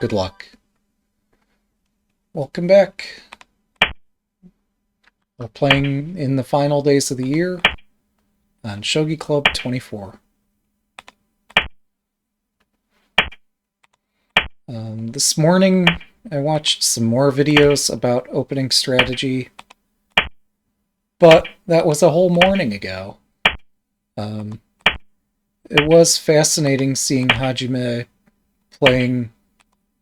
Good luck. Welcome back. We're playing in the final days of the year on Shogi Club 24. This morning, I watched some more videos about opening strategy, but that was a whole morning ago. It was fascinating seeing Hajime playing.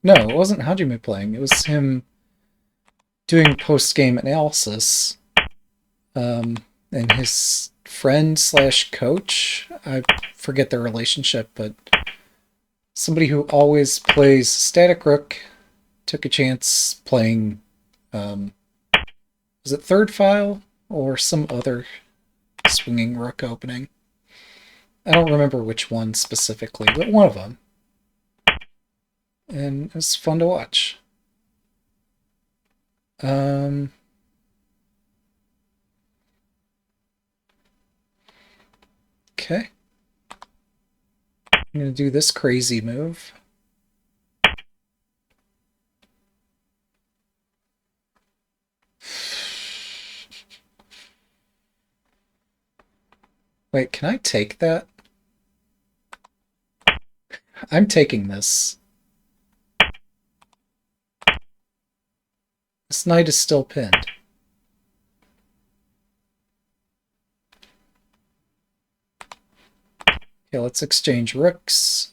No, it wasn't Hajime playing. It was him doing post-game analysis. And his friend slash coach, I forget their relationship, but somebody who always plays static rook took a chance playing, is it third file or some other swinging rook opening? I don't remember which one specifically, but one of them. And it was fun to watch. Okay. I'm going to do this crazy move. Wait, can I take that? I'm taking this. This knight is still pinned. Okay, let's exchange rooks.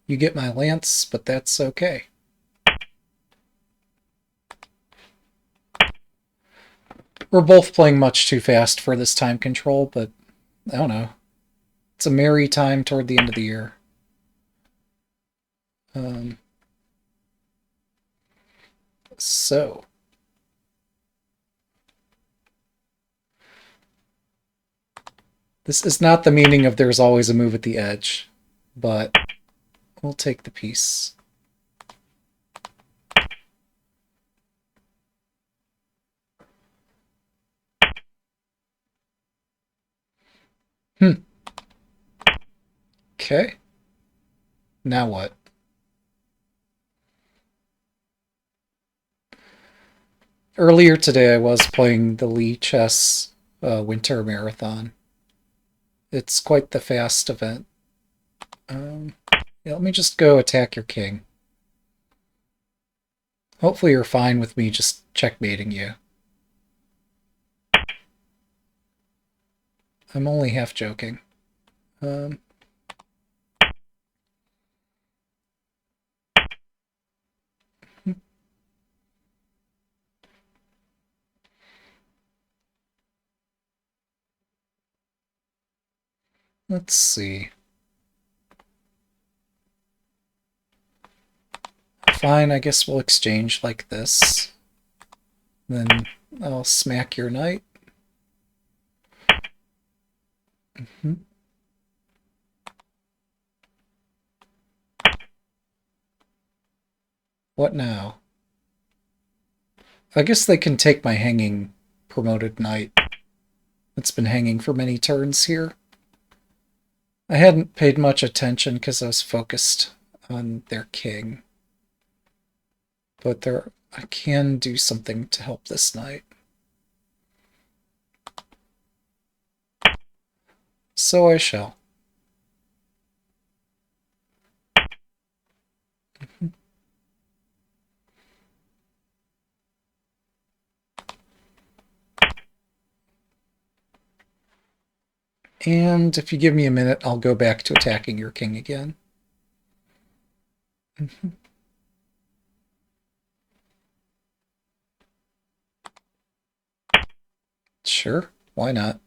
You get my lance, but that's okay. We're both playing much too fast for this time control, but I don't know. It's a merry time toward the end of the year. So. This is not the meaning of there's always a move at the edge, but we'll take the piece. Okay. Now what? Earlier today I was playing the Lee Chess Winter Marathon. It's quite the fast event. Yeah, let me just go attack your king. Hopefully you're fine with me just checkmating you. I'm only half joking. Let's see. Fine, I guess we'll exchange like this. Then I'll smack your knight. What now? I guess they can take my hanging promoted knight. It's been hanging for many turns here. I hadn't paid much attention because I was focused on their king. But I can do something to help this knight. So I shall. And if you give me a minute, I'll go back to attacking your king again. Sure, why not?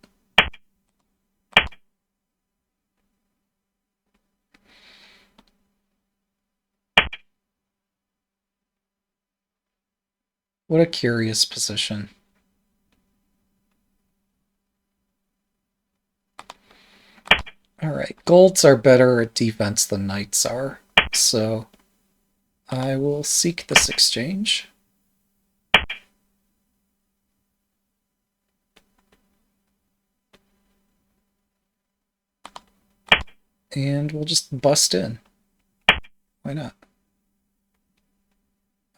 What a curious position. Alright, golds are better at defense than knights are, so I will seek this exchange. And we'll just bust in. Why not?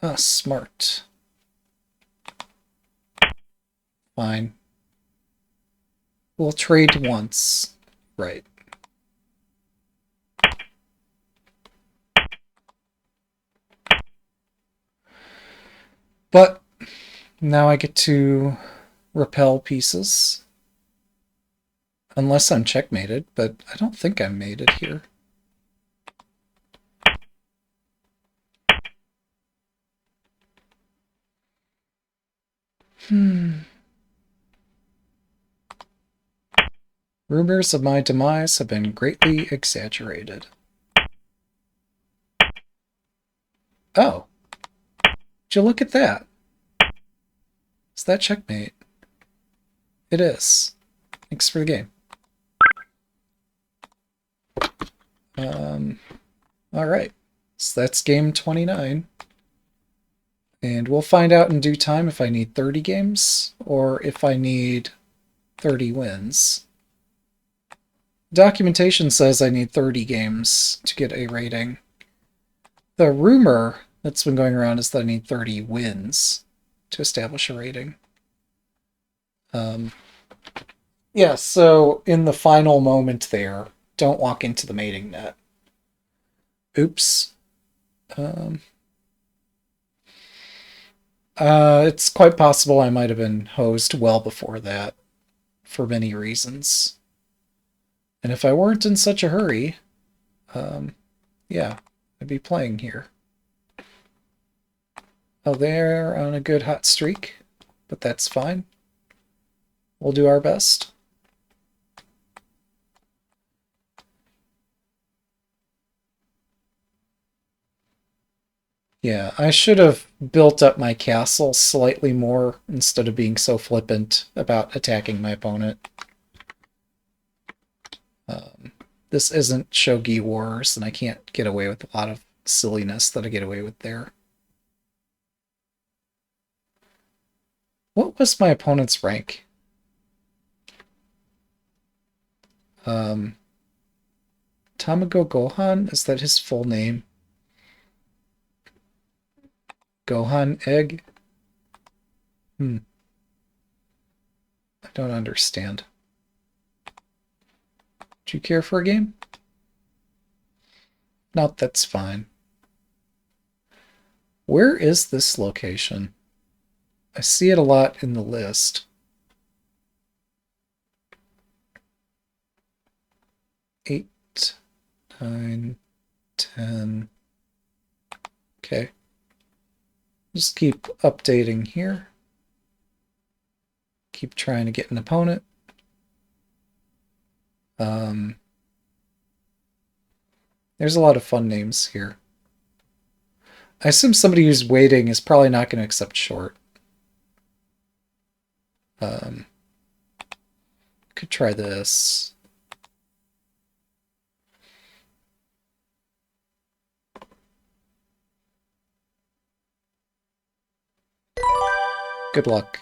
Ah, smart. Fine. We'll trade once. Right. But now I get to repel pieces. Unless I'm checkmated, but I don't think I'm mated here. Rumors of my demise have been greatly exaggerated. Oh. Would you look at that? Is that checkmate? It is. Thanks for the game. Alright. So that's game 29. And we'll find out in due time if I need 30 games or if I need 30 wins. Documentation says I need 30 games to get a rating. The rumor that's been going around is that I need 30 wins to establish a rating. Yeah, so in the final moment there, don't walk into the mating net. Oops. It's quite possible I might have been hosed well before that, for many reasons. And if I weren't in such a hurry, yeah, I'd be playing here. Oh, they're on a good hot streak, but that's fine. We'll do our best. Yeah, I should have built up my castle slightly more instead of being so flippant about attacking my opponent. This isn't Shogi Wars, and I can't get away with a lot of silliness that I get away with there. What was my opponent's rank? Tamago Gohan? Is that his full name? Gohan Egg? I don't understand. Do you care for a game? No, that's fine. Where is this location? I see it a lot in the list. 8, 9, 10. Okay. Just keep updating here. Keep trying to get an opponent. There's a lot of fun names here. I assume somebody who's waiting is probably not going to accept short. Could try this. Good luck.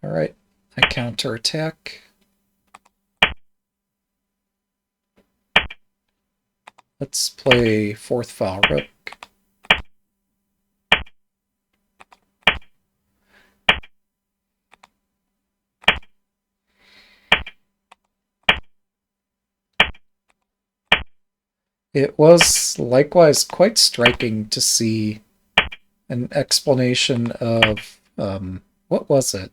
Alright, I counterattack. Let's play fourth file rook. It was likewise quite striking to see an explanation of, what was it?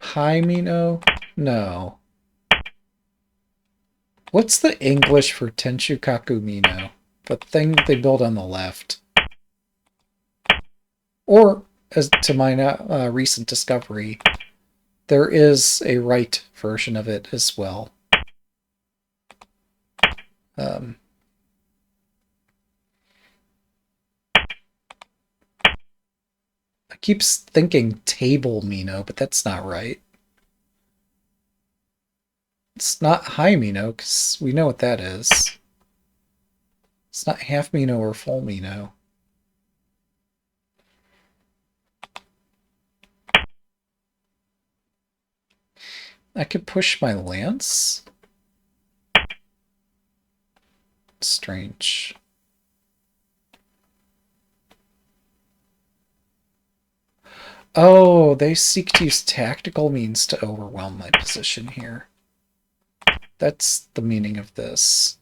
Hi Mino? No. What's the English for Tenshukaku Mino? The thing they build on the left. Or, as to my recent discovery, there is a right version of it as well. I keep thinking table Mino, but that's not right. It's not high Mino, because we know what that is. It's not half Mino or full Mino. I could push my lance? Strange. Oh, they seek to use tactical means to overwhelm my position here. That's the meaning of this.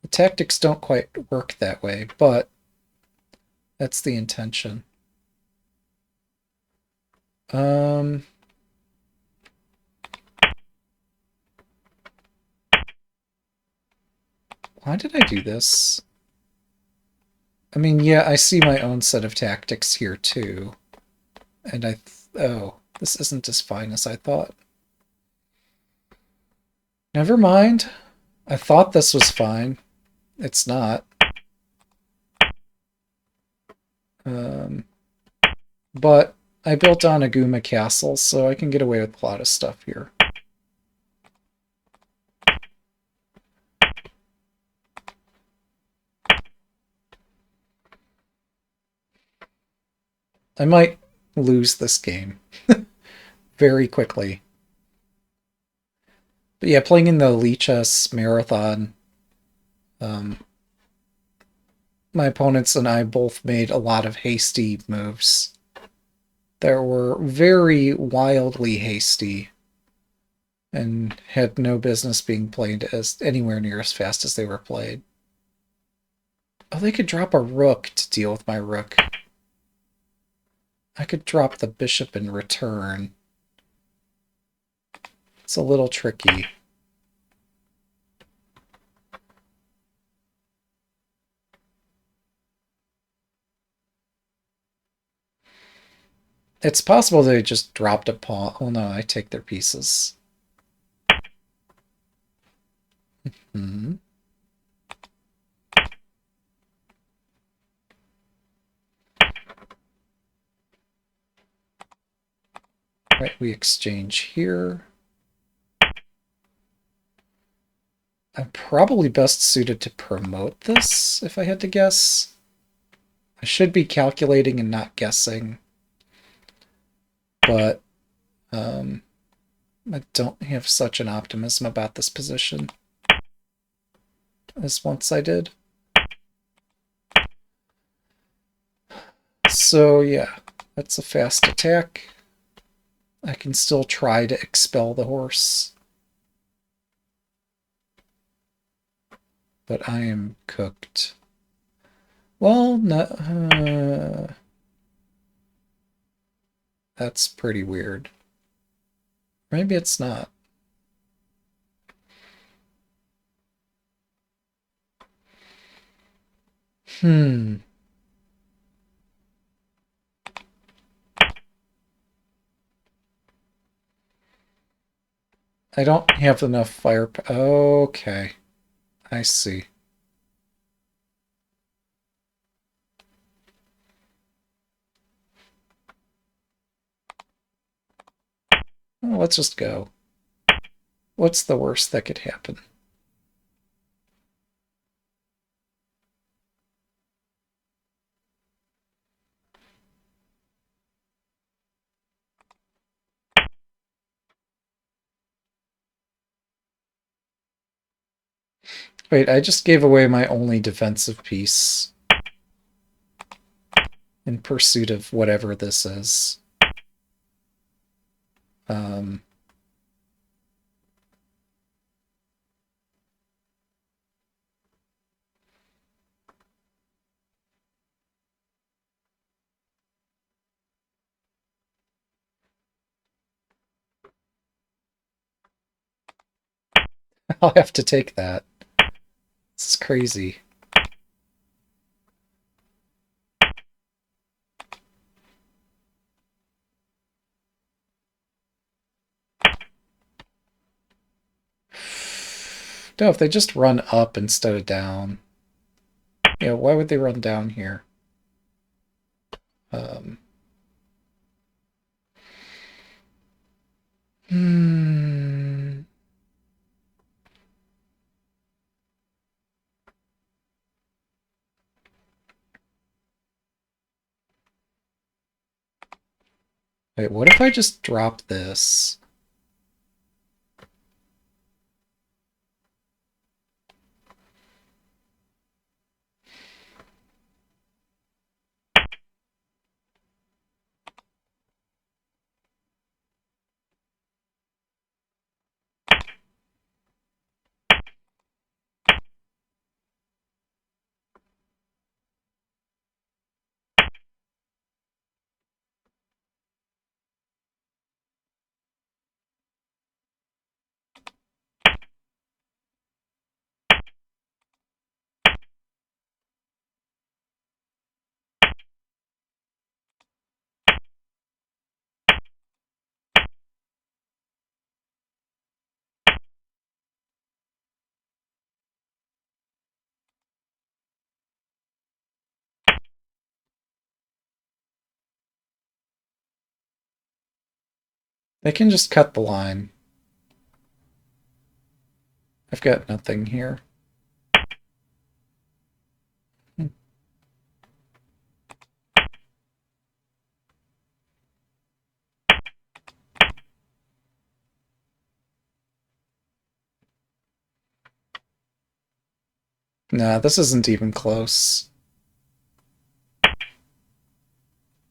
The tactics don't quite work that way, but that's the intention. Why did I do this? I mean, yeah, I see my own set of tactics here too. And oh, this isn't as fine as I thought. Never mind. I thought this was fine. It's not. But I built on Aguma Castle, so I can get away with a lot of stuff here. I might lose this game very quickly. But yeah, playing in the Lichess Marathon, my opponents and I both made a lot of hasty moves. That were very wildly hasty and had no business being played as anywhere near as fast as they were played. Oh, they could drop a rook to deal with my rook. I could drop the bishop in return. It's a little tricky. It's possible they just dropped a pawn. Oh no, I take their pieces. Hmm. Right, we exchange here. I'm probably best suited to promote this, if I had to guess. I should be calculating and not guessing. But I don't have such an optimism about this position as once I did. So yeah, that's a fast attack. I can still try to expel the horse. But I am cooked. Well, no, that's pretty weird. Maybe it's not. Hmm. I don't have enough firepower. Okay. I see. Well, let's just go. What's the worst that could happen? Wait, I just gave away my only defensive piece in pursuit of whatever this is. I'll have to take that. This is crazy. No, if they just run up instead of down. Yeah, why would they run down here? Hmm. Wait, what if I just drop this? They can just cut the line. I've got nothing here. Nah, this isn't even close.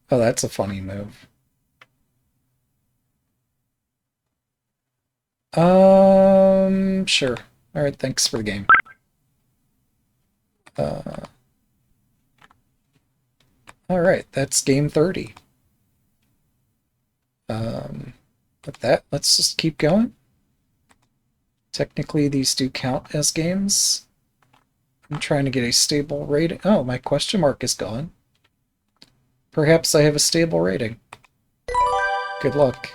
Oh, that's a funny move. Sure. Alright, thanks for the game. Alright, that's game 30. With that, let's just keep going. Technically, these do count as games. I'm trying to get a stable rating. Oh, my question mark is gone. Perhaps I have a stable rating. Good luck.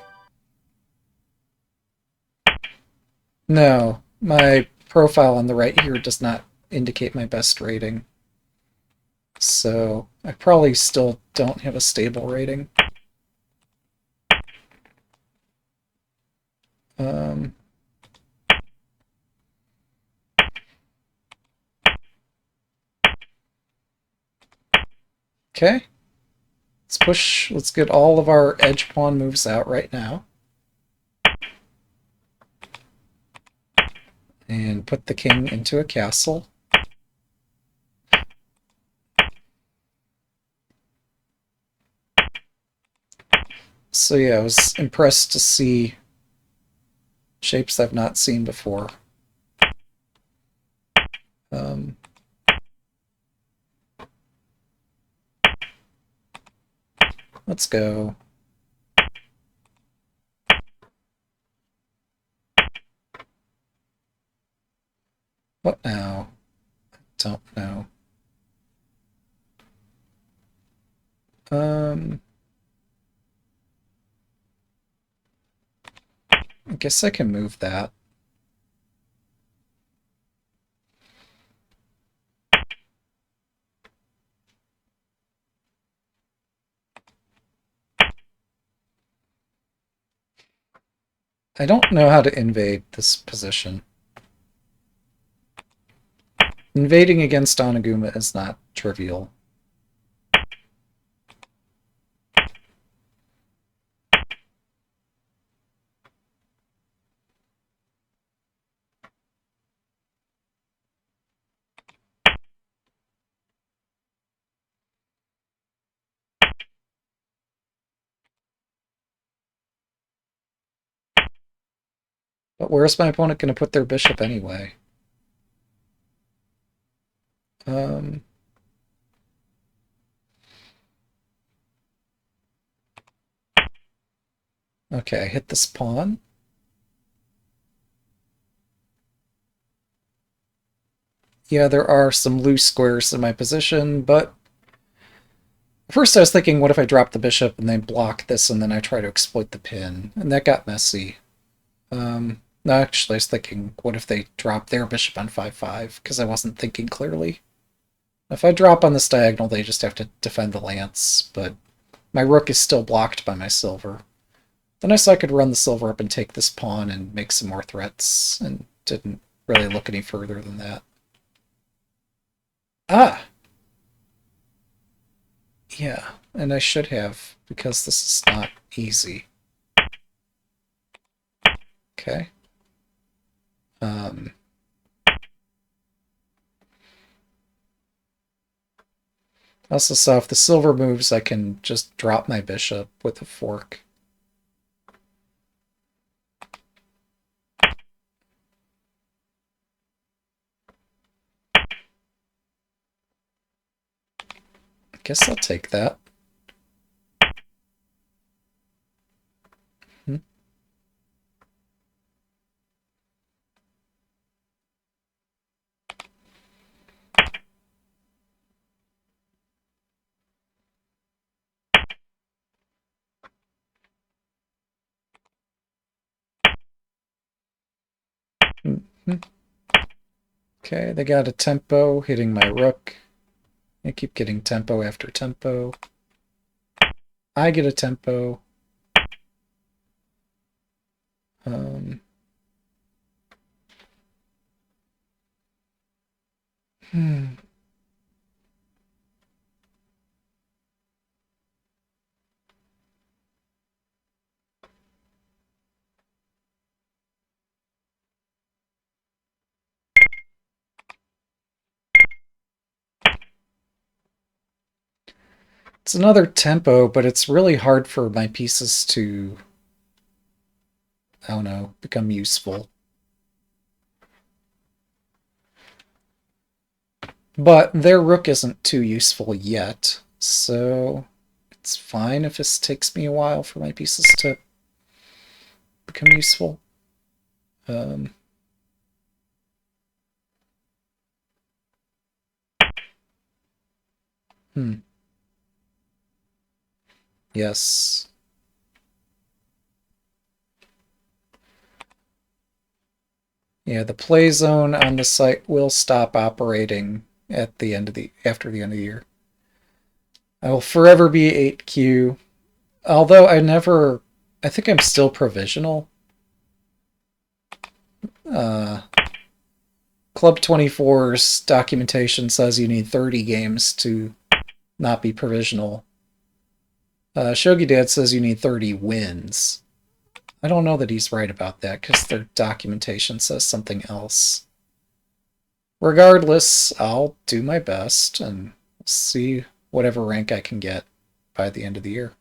No, my profile on the right here does not indicate my best rating. So I probably still don't have a stable rating. Okay. Let's get all of our edge pawn moves out right now. And put the king into a castle. So yeah, I was impressed to see shapes I've not seen before. Let's go. What now? I don't know. I guess I can move that. I don't know how to invade this position. Invading against Oniguma is not trivial. But where's my opponent going to put their bishop anyway? Okay, I hit this pawn. Yeah, there are some loose squares in my position, but first I was thinking, what if I drop the bishop and they block this and then I try to exploit the pin? And that got messy. No, actually, I was thinking, what if they drop their bishop on 5-5? Because I wasn't thinking clearly. If I drop on this diagonal, they just have to defend the lance, but my rook is still blocked by my silver. Then I saw I could run the silver up and take this pawn and make some more threats, and didn't really look any further than that. Ah! Yeah, and I should have, because this is not easy. Okay. Also saw if the silver moves, I can just drop my bishop with a fork. I guess I'll take that. Hmm. Mm-hmm. Okay, they got a tempo hitting my rook. I keep getting tempo after tempo. I get a tempo. Hmm. It's another tempo, but it's really hard for my pieces to, I don't know, become useful. But their rook isn't too useful yet, so it's fine if this takes me a while for my pieces to become useful. Hmm. Yes. Yeah, the play zone on the site will stop operating at the end of the after the end of the year. I will forever be 8Q. Although I think I'm still provisional. Club 24's documentation says you need 30 games to not be provisional. Shogi Dad says you need 30 wins. I don't know that he's right about that because their documentation says something else. Regardless, I'll do my best and see whatever rank I can get by the end of the year.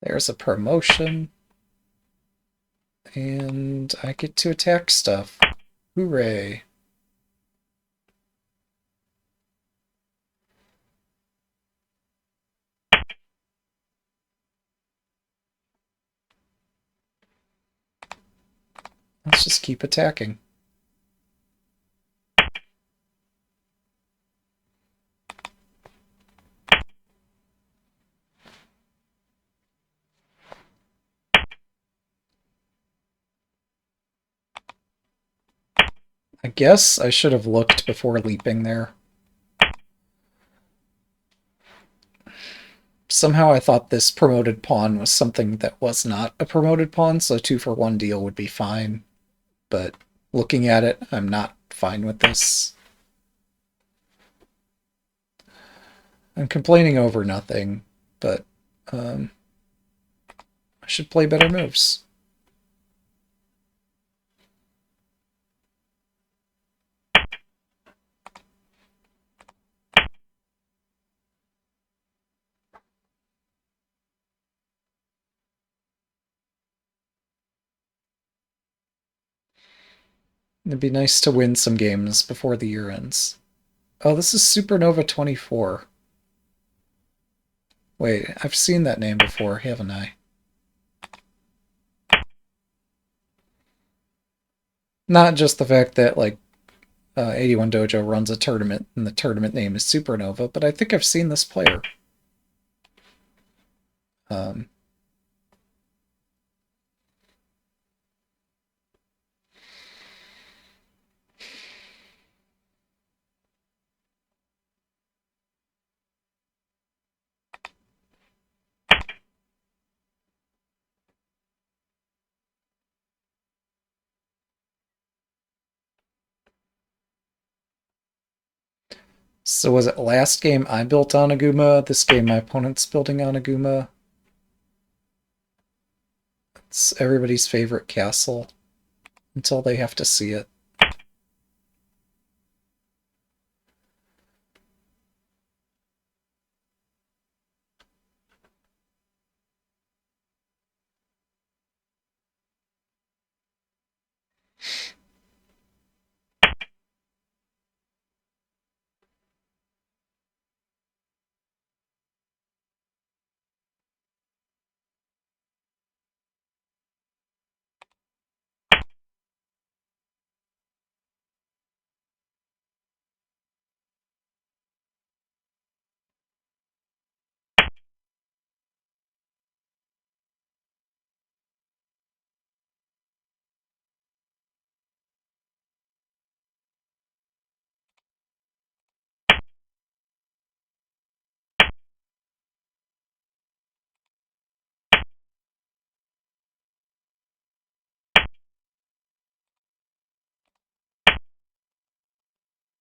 There's a promotion. And I get to attack stuff. Hooray. Let's just keep attacking. I guess I should have looked before leaping there. Somehow I thought this promoted pawn was something that was not a promoted pawn, so 2-for-1 deal would be fine. But looking at it, I'm not fine with this. I'm complaining over nothing, but I should play better moves. It'd be nice to win some games before the year ends. Oh, this is Supernova 24. Wait, I've seen that name before, haven't I? Not just the fact that, like, 81 Dojo runs a tournament and the tournament name is Supernova, but I think I've seen this player. So was it last game I built on Aguma? This game my opponent's building on Aguma? It's everybody's favorite castle until they have to see it.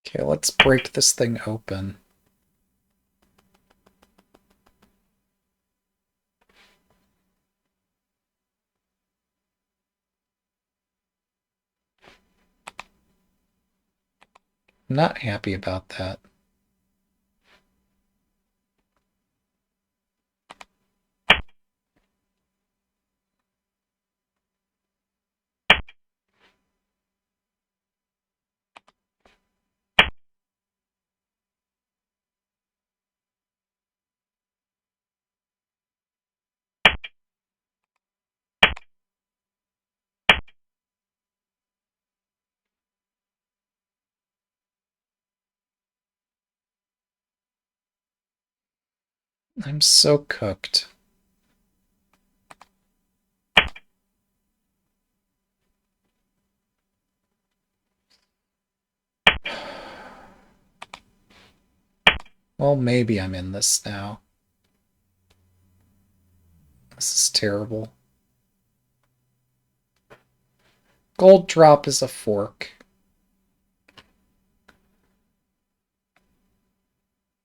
Okay, let's break this thing open. I'm not happy about that. I'm so cooked. Well, maybe I'm in this now. This is terrible. Gold drop is a fork.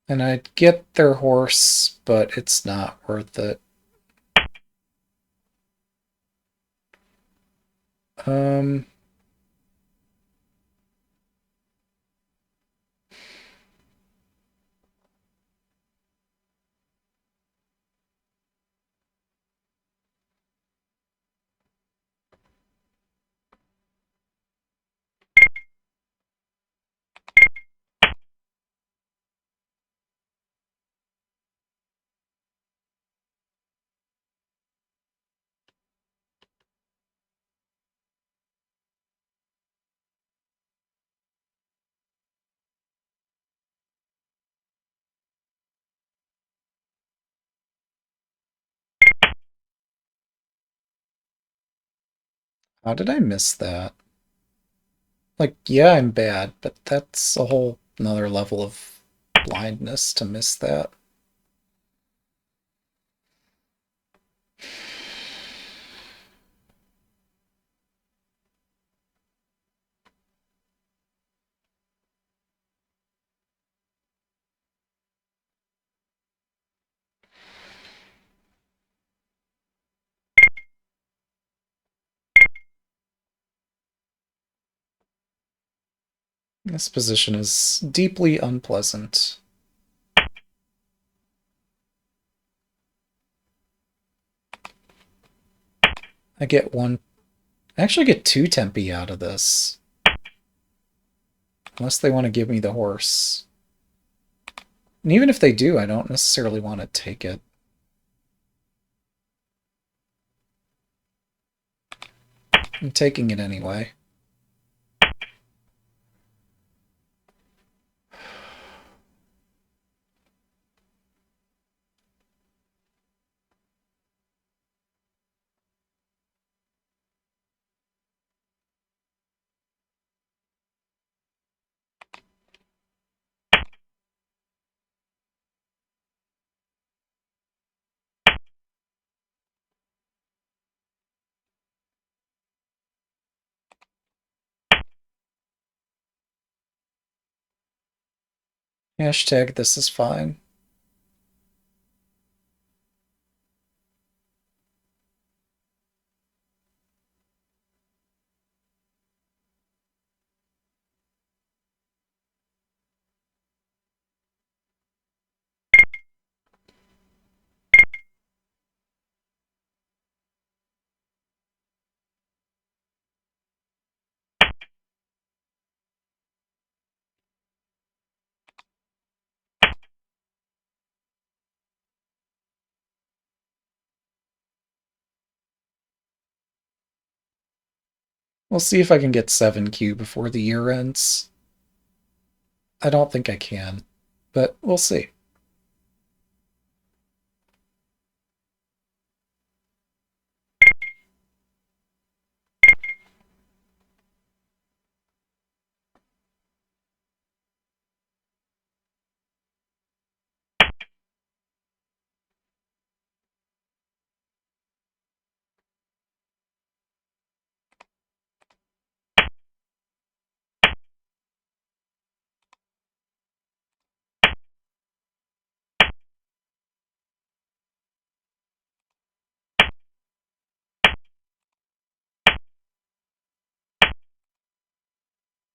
And I'd get their horse, but it's not worth it. Um... How did I miss that? Like, yeah, I'm bad, but that's a whole another level of blindness to miss that. This position is deeply unpleasant. I get one... I actually get two Tempe out of this. Unless they want to give me the horse. And even if they do, I don't necessarily want to take it. I'm taking it anyway. Hashtag this is fine. We'll see if I can get 7Q before the year ends. I don't think I can, but we'll see.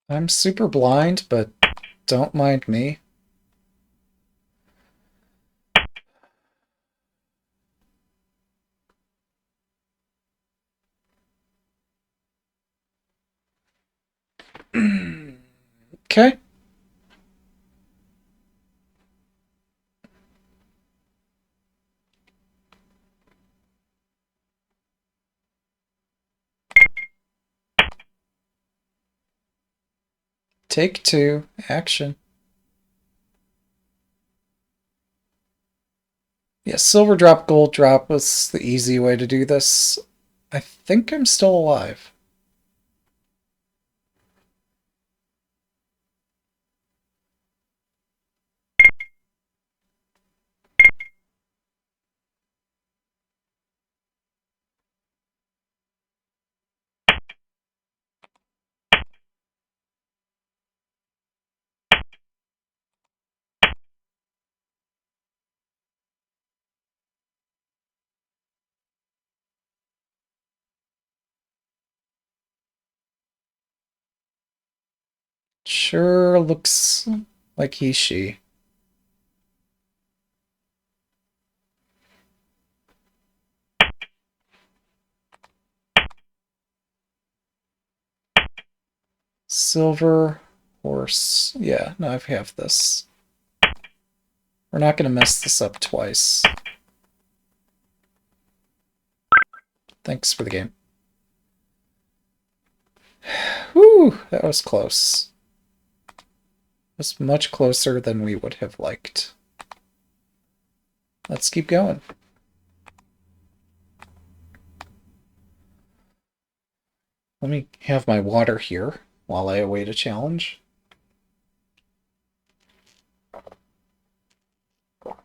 I'm super blind, but don't mind me. Okay. Take two. Action. Yeah, silver drop, gold drop was the easy way to do this. I think I'm still alive. Sure looks like he, she. Silver, horse. Yeah, no, I have this. We're not going to mess this up twice. Thanks for the game. Whew, that was close. It was much closer than we would have liked. Let's keep going. Let me have my water here while I await a challenge. All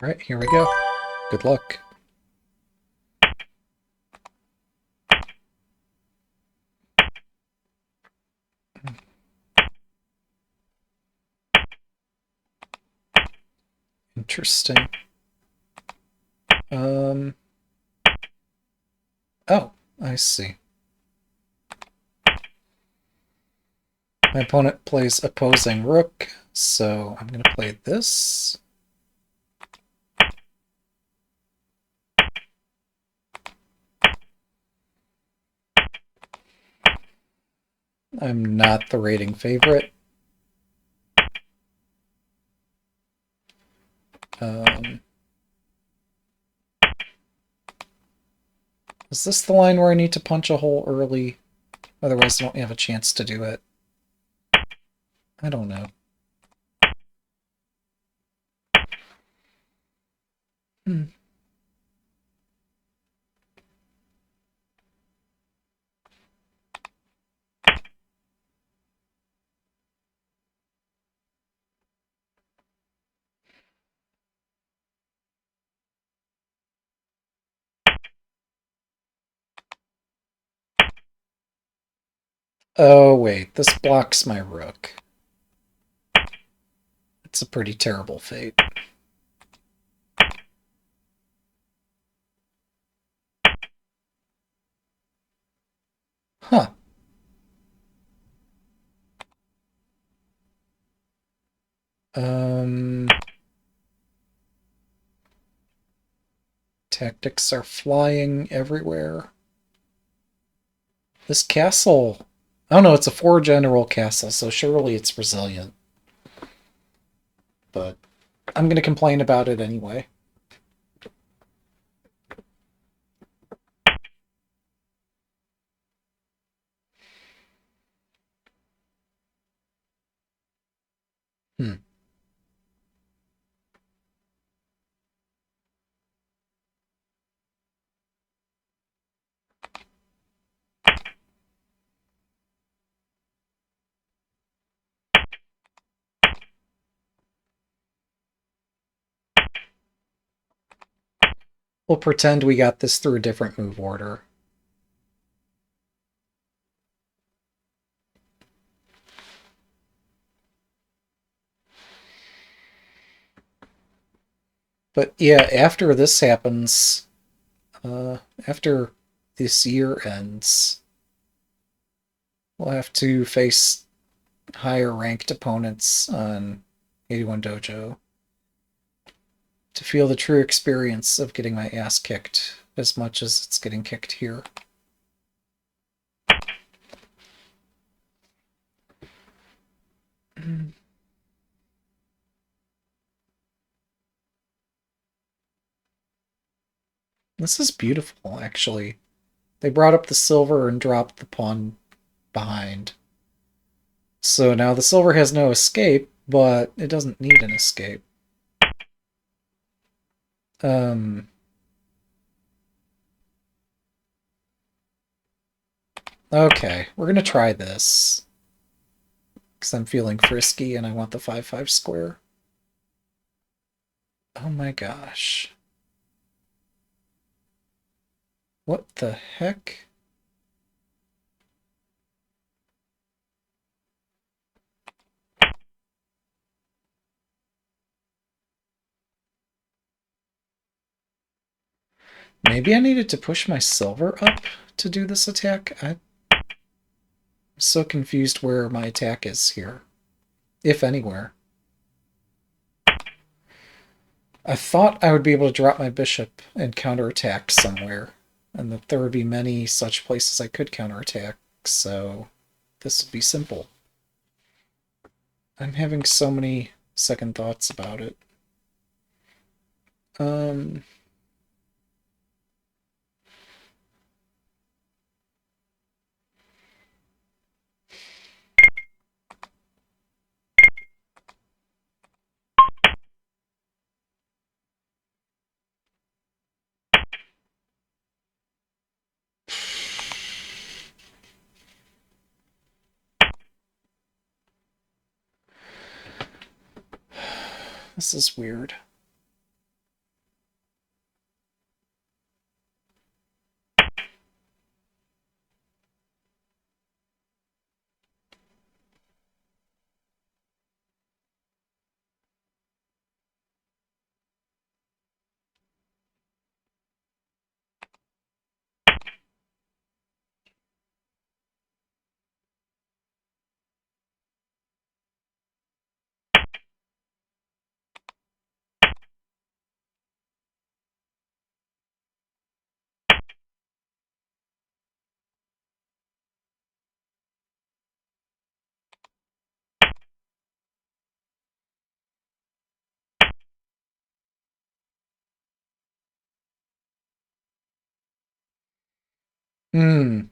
right, here we go. Good luck. Interesting. Oh, I see. My opponent plays opposing rook, so I'm going to play this. I'm not the rating favorite. Is this the line where I need to punch a hole early? Otherwise, I don't have a chance to do it. I don't know. Hmm. Oh, wait. This blocks my rook. It's a pretty terrible fate. Huh. Um... Tactics are flying everywhere. This castle... I don't know, it's a 4-general castle, so surely it's resilient. But I'm going to complain about it anyway. Hmm. We'll pretend we got this through a different move order. But yeah, after this happens, after this year ends, we'll have to face higher ranked opponents on 81 Dojo to feel the true experience of getting my ass kicked as much as it's getting kicked here. This is beautiful, actually. They brought up the silver and dropped the pawn behind. So now the silver has no escape, but it doesn't need an escape. Um, okay, we're gonna try this. Because I'm feeling frisky and I want the 5-5 square. Oh my gosh. What the heck? Maybe I needed to push my silver up to do this attack? I'm so confused where my attack is here. If anywhere. I thought I would be able to drop my bishop and counterattack somewhere, and that there would be many such places I could counterattack, so this would be simple. I'm having so many second thoughts about it. Um, this is weird. Hmm.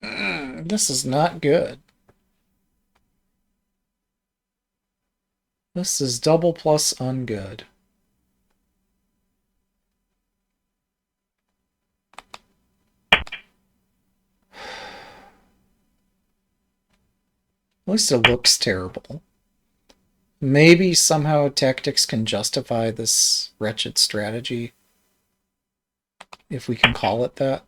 This is not good. This is double plus ungood. At least it looks terrible. Maybe somehow tactics can justify this wretched strategy, if we can call it that.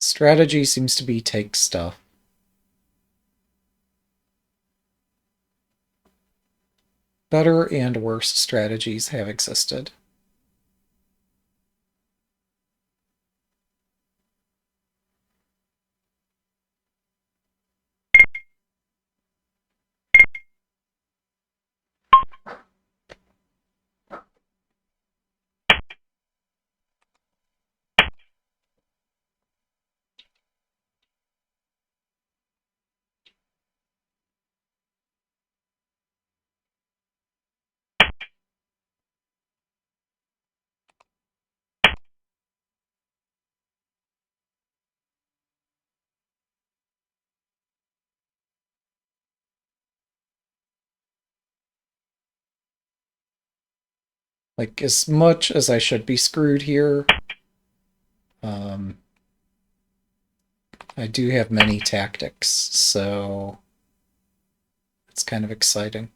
Strategy seems to be take stuff. Better and worse strategies have existed. Like, as much as I should be screwed here, I do have many tactics, so it's kind of exciting.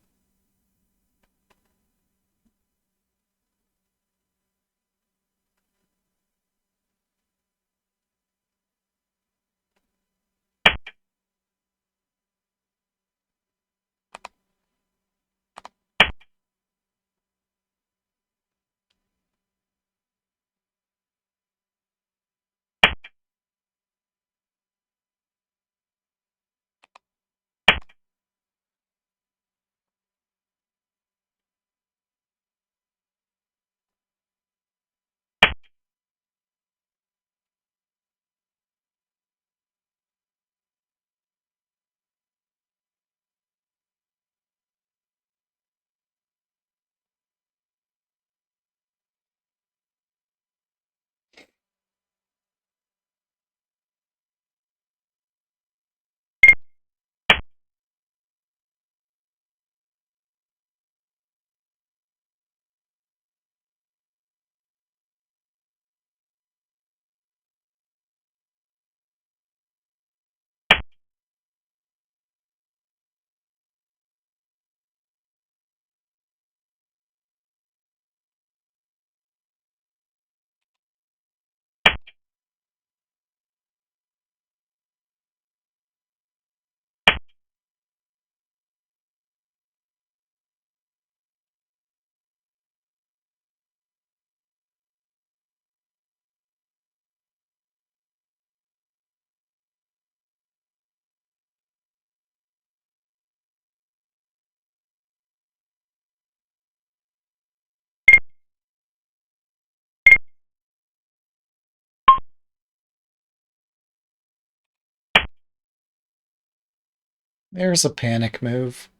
There's a panic move.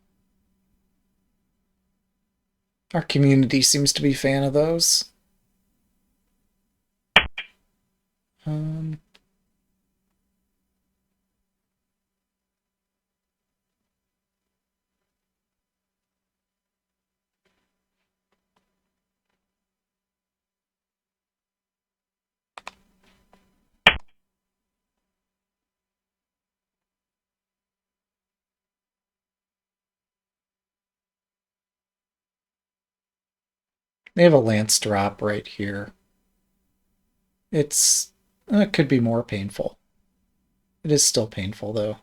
Our community seems to be a fan of those. Um, they have a lance drop right here. It could be more painful. It is still painful, though.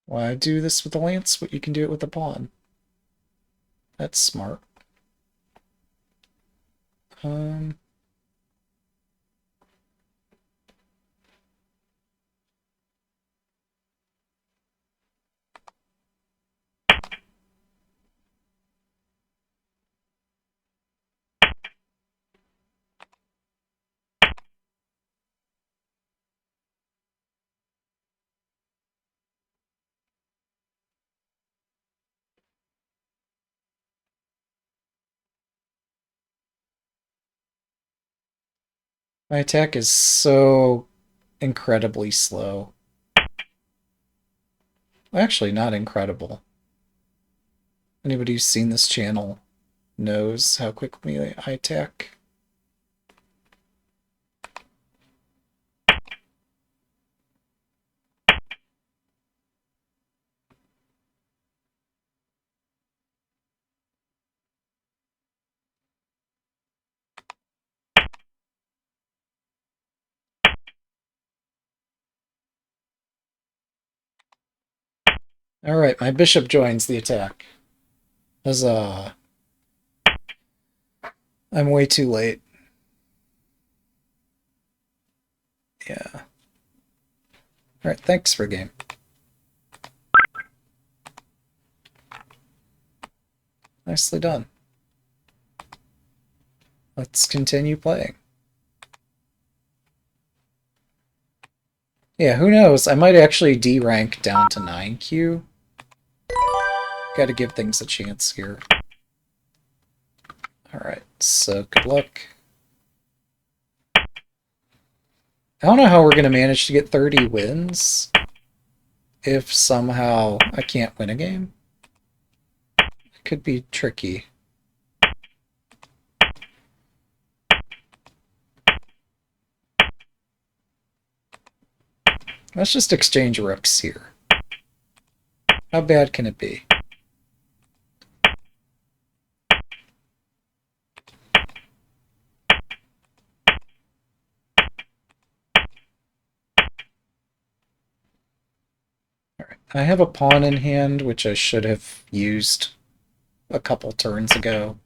Why do this with the lance? But you can do it with the pawn. That's smart. My attack is so incredibly slow. Actually, not incredible. Anybody who's seen this channel knows how quickly I attack. Alright, my bishop joins the attack. Huzzah. I'm way too late. Yeah. Alright, thanks for game. Nicely done. Let's continue playing. Yeah, who knows? I might actually D-rank down to 9Q. Gotta give things a chance here. Alright, so good luck. I don't know how we're going to manage to get 30 wins if somehow I can't win a game. It could be tricky. Let's just exchange rooks here. How bad can it be? Alright, I have a pawn in hand, which I should have used a couple turns ago.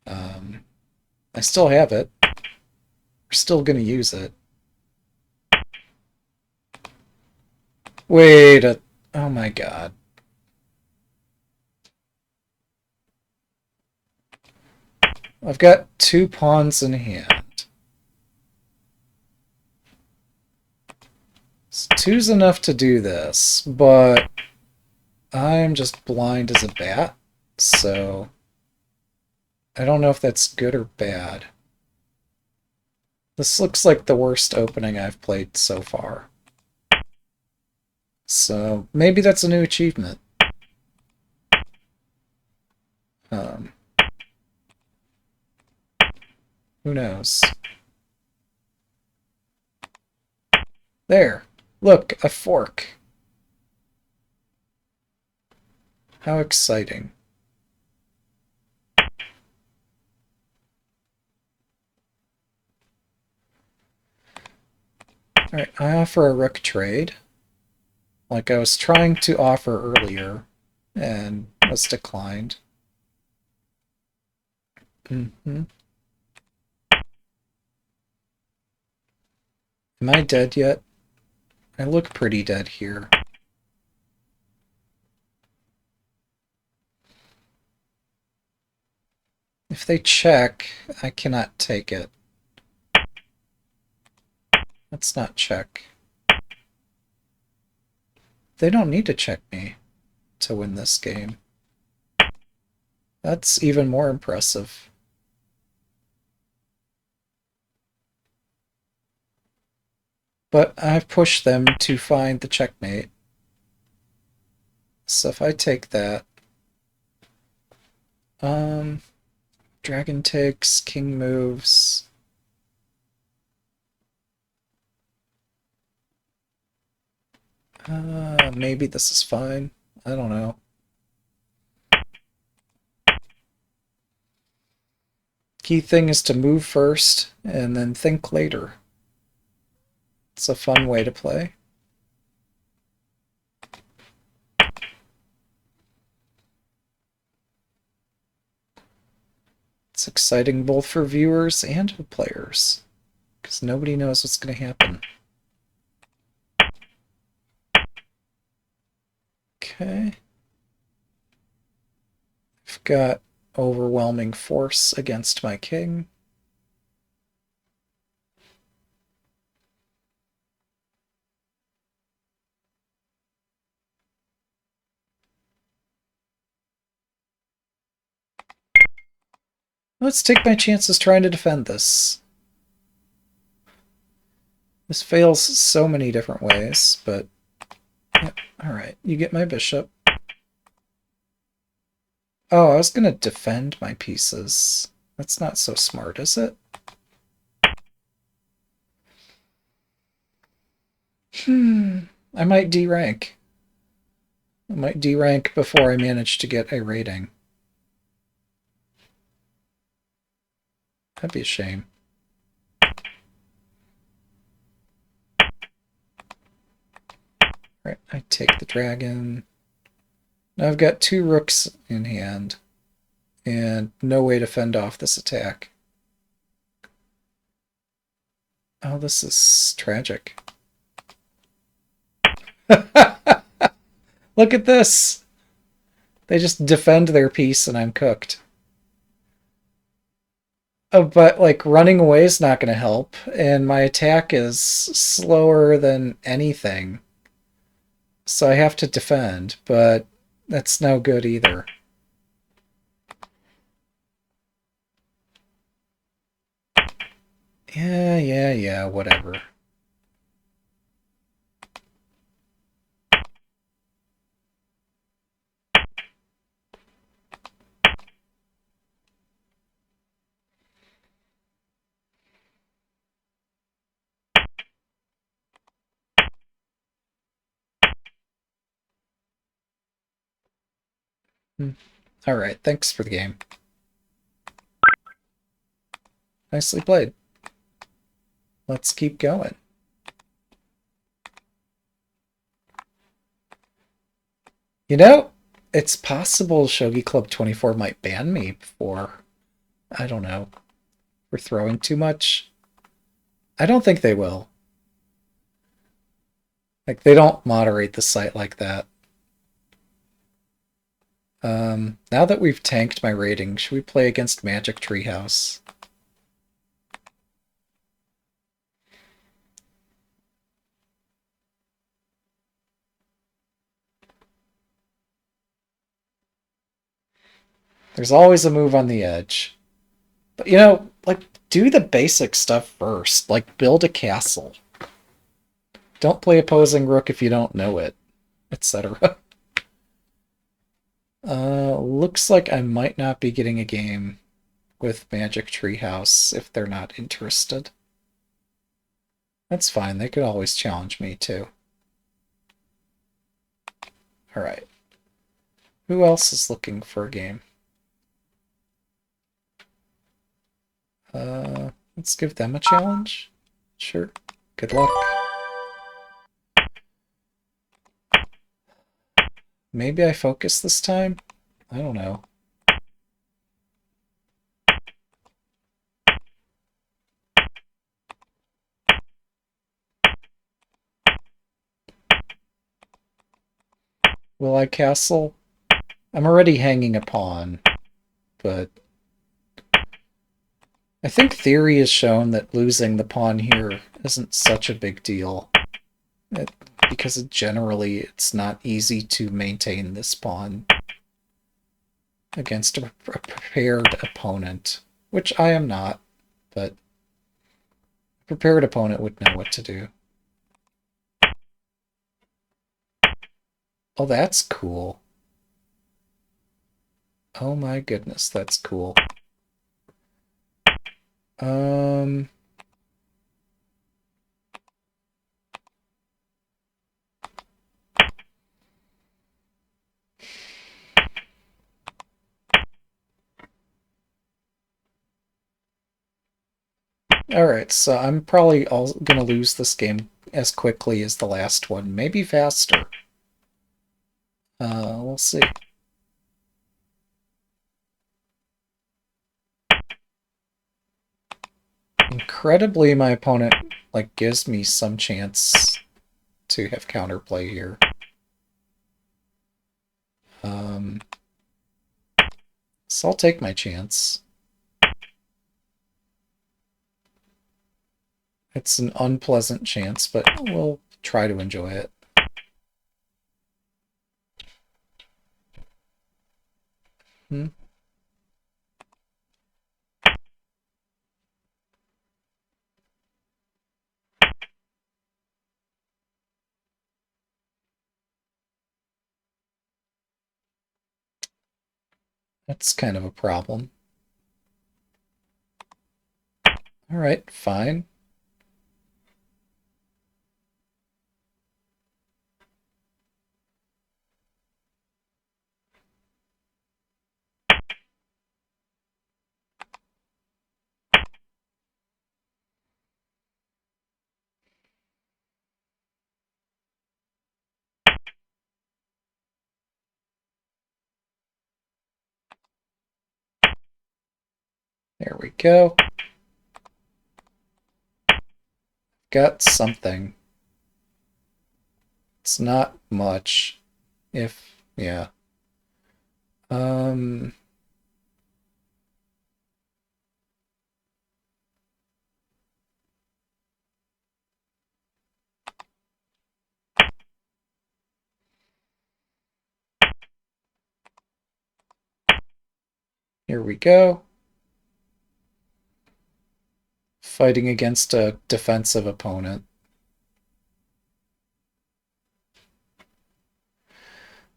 I still have it. We're still going to use it. Wait a... Oh my god. I've got 2 pawns in hand. So 2's enough to do this, but I'm just blind as a bat, so I don't know if that's good or bad. This looks like the worst opening I've played so far. So maybe that's a new achievement. Who knows? There! Look, a fork. How exciting. Alright, I offer a rook trade. Like I was trying to offer earlier, and was declined. Am I dead yet? I look pretty dead here. If they check, I cannot take it. Let's not check. They don't need to check me to win this game. That's even more impressive. But I've pushed them to find the checkmate. So if I take that... Dragon takes, king moves... maybe this is fine. I don't know. Key thing is to move first and then think later. It's a fun way to play. It's exciting both for viewers and for players, because nobody knows what's going to happen. Okay. I've got overwhelming force against my king. Let's take my chances trying to defend this. This fails so many different ways, but yeah, alright, you get my bishop. Oh, I was going to defend my pieces. That's not so smart, is it? I might D-rank. I might D-rank before I manage to get a rating. That'd be a shame. Right, I take the dragon. Now I've got 2 rooks in hand, and no way to fend off this attack. Oh, this is tragic. Look at this! They just defend their piece and I'm cooked. Oh, but, like, running away is not going to help, and my attack is slower than anything. So I have to defend, but that's no good either. Yeah, whatever. Alright, thanks for the game. Nicely played. Let's keep going. You know, it's possible Shogi Club 24 might ban me for, I don't know, for throwing too much. I don't think they will. Like, they don't moderate the site like that. Now that we've tanked my rating, should we play against Magic Treehouse? There's always a move on the edge. But, you know, like, do the basic stuff first. Like, build a castle. Don't play opposing rook if you don't know it, etc. Looks like I might not be getting a game with Magic Treehouse if they're not interested. That's fine, they could always challenge me too. Alright. Who else is looking for a game? Let's give them a challenge. Sure. Good luck. Maybe I focus this time? I don't know. Will I castle? I'm already hanging a pawn, but I think theory has shown that losing the pawn here isn't such a big deal. Because generally it's not easy to maintain this pawn against a prepared opponent, which I am not, but a prepared opponent would know what to do. Oh, that's cool. Oh my goodness, that's cool. Alright, so I'm probably gonna lose this game as quickly as the last one, maybe faster. We'll see. Incredibly, my opponent like gives me some chance to have counterplay here. So I'll take my chance. It's an unpleasant chance, but we'll try to enjoy it. Hmm. That's kind of a problem. All right, fine. There we go. Got something. It's not much. Yeah. Um, Here we go. Fighting against a defensive opponent.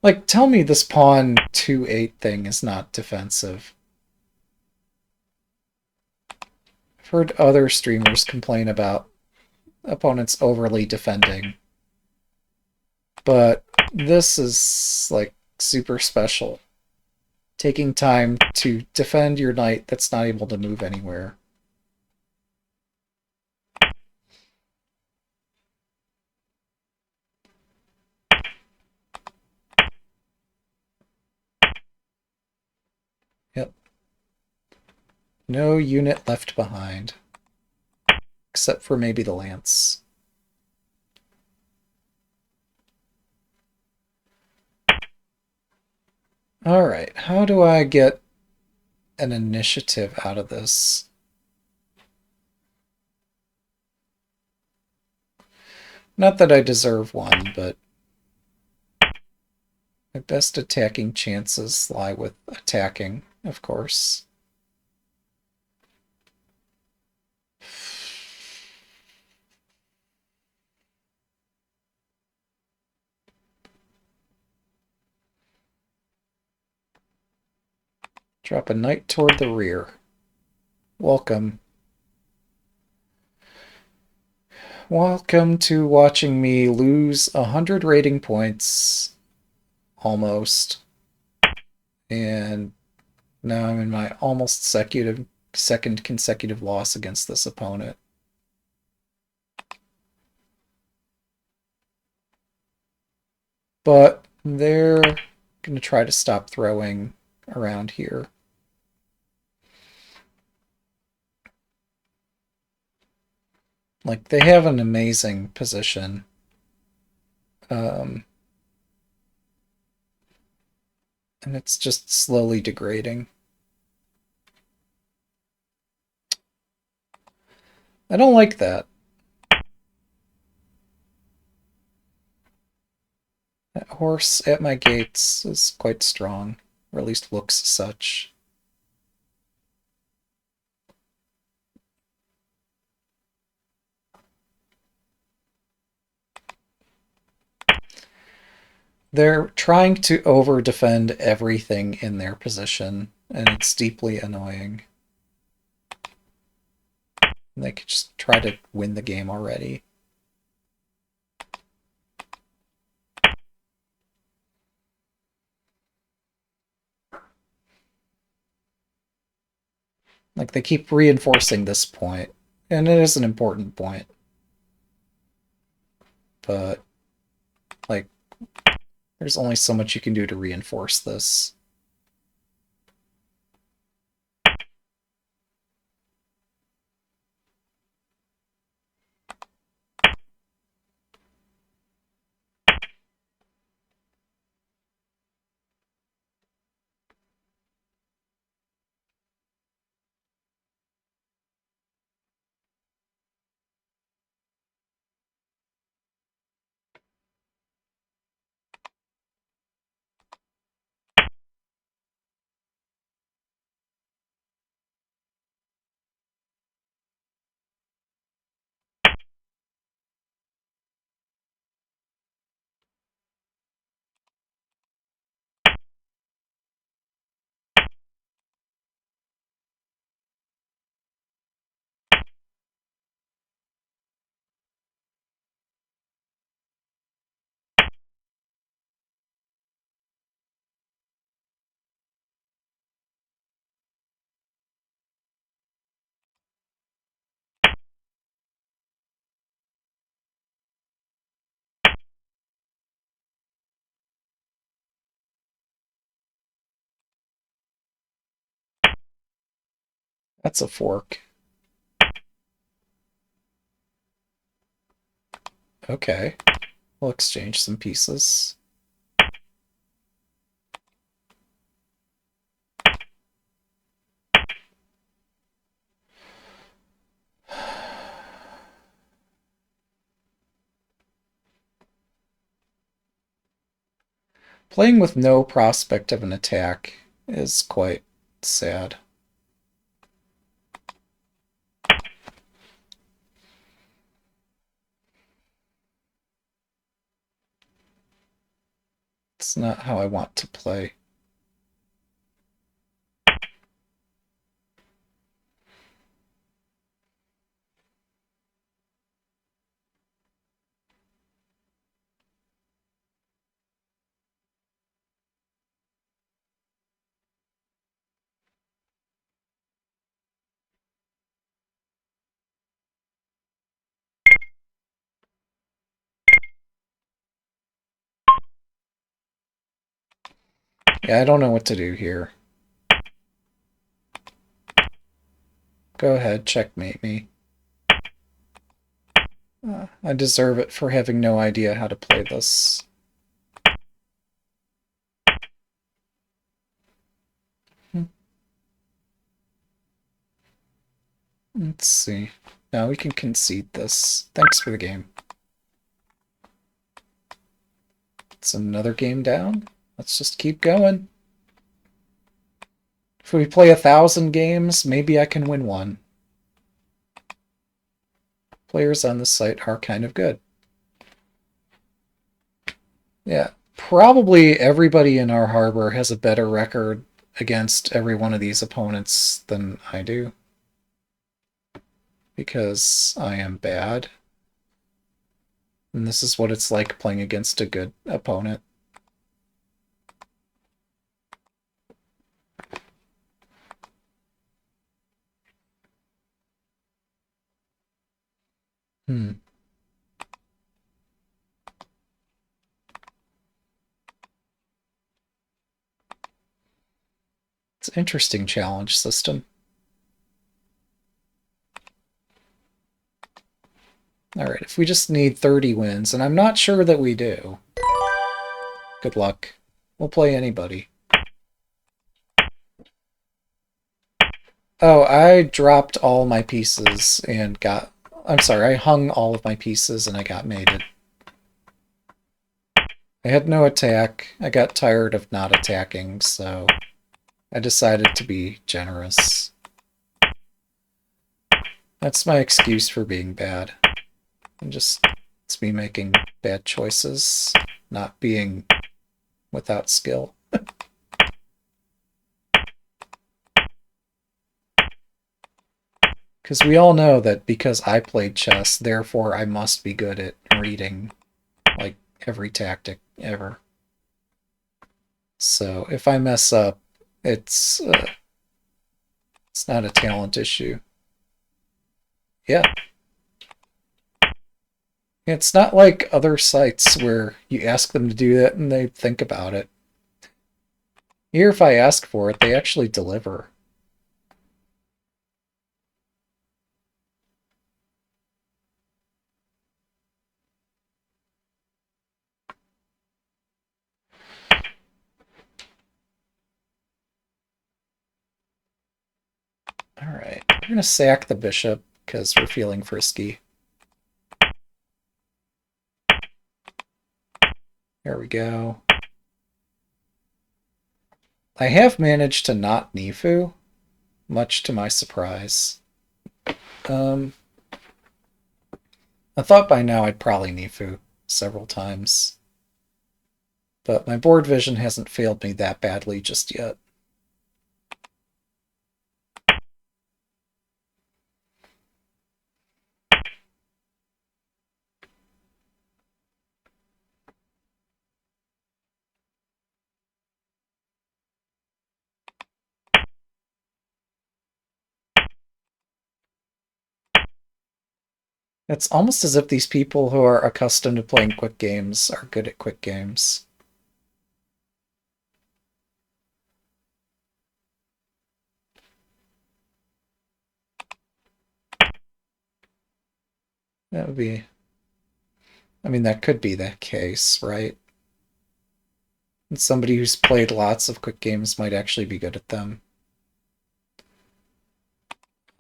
Like, tell me this pawn 2-8 thing is not defensive. I've heard other streamers complain about opponents overly defending. But this is, like, super special. Taking time to defend your knight that's not able to move anywhere. Yep. No unit left behind. Except for maybe the lance. Alright, how do I get an initiative out of this? Not that I deserve one, but my best attacking chances lie with attacking, of course. Drop a knight toward the rear. Welcome. Welcome to watching me lose 100 rating points. Almost. And now I'm in my almost second consecutive loss against this opponent. But they're going to try to stop throwing around here. Like, they have an amazing position. And it's just slowly degrading. I don't like that. That horse at my gates is quite strong, or at least looks such. They're trying to over-defend everything in their position, and it's deeply annoying. They could just try to win the game already. Like, they keep reinforcing this point, and it is an important point. But, like, there's only so much you can do to reinforce this. That's a fork. Okay. We'll exchange some pieces. Playing with no prospect of an attack is quite sad. It's not how I want to play. Yeah, I don't know what to do here. Go ahead, checkmate me. I deserve it for having no idea how to play this. Let's see. Now we can concede this. Thanks for the game. It's another game down. Let's just keep going. If we play 1,000 games, maybe I can win one. Players on this site are kind of good. Yeah, probably everybody in our harbor has a better record against every one of these opponents than I do. Because I am bad. And this is what it's like playing against a good opponent. It's an interesting challenge system. Alright, if we just need 30 wins, and I'm not sure that we do. Good luck. We'll play anybody. Oh, I dropped all my pieces and got... I'm sorry, I hung all of my pieces and I got mated. I had no attack. I got tired of not attacking, so I decided to be generous. That's my excuse for being bad. It's me making bad choices, not being without skill. Because we all know that because I played chess, therefore I must be good at reading, like, every tactic ever. So if I mess up, it's not a talent issue. Yeah. It's not like other sites where you ask them to do that and they think about it. Here, if I ask for it, they actually deliver. Alright, we're gonna sack the bishop because we're feeling frisky. There we go. I have managed to not Nifu, much to my surprise. I thought by now I'd probably Nifu several times. But my board vision hasn't failed me that badly just yet. It's almost as if these people who are accustomed to playing quick games are good at quick games. That would be... I mean, that could be the case, right? And somebody who's played lots of quick games might actually be good at them.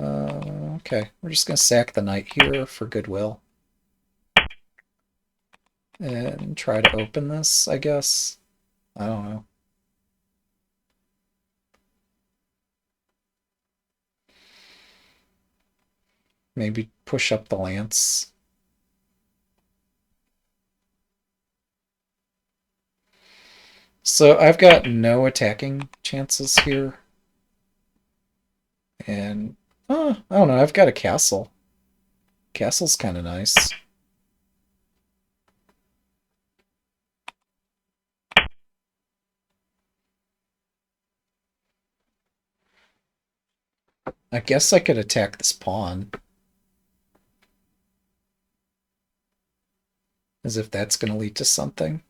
Okay, we're just going to sack the knight here for goodwill. And try to open this, I guess. I don't know. Maybe push up the lance. So I've got no attacking chances here. And, I don't know, I've got a castle. Castle's kind of nice. I guess I could attack this pawn. As if that's going to lead to something.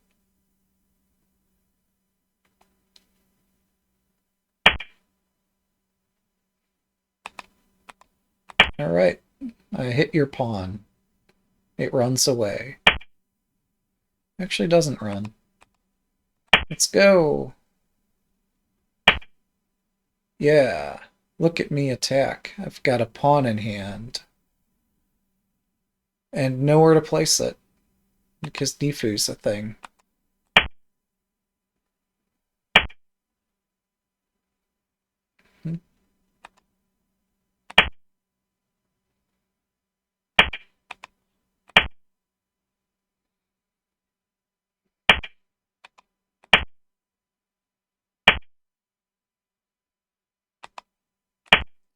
Alright, I hit your pawn. It runs away. Actually doesn't run. Let's go! Yeah, look at me attack. I've got a pawn in hand. And nowhere to place it. Because Nifu's a thing.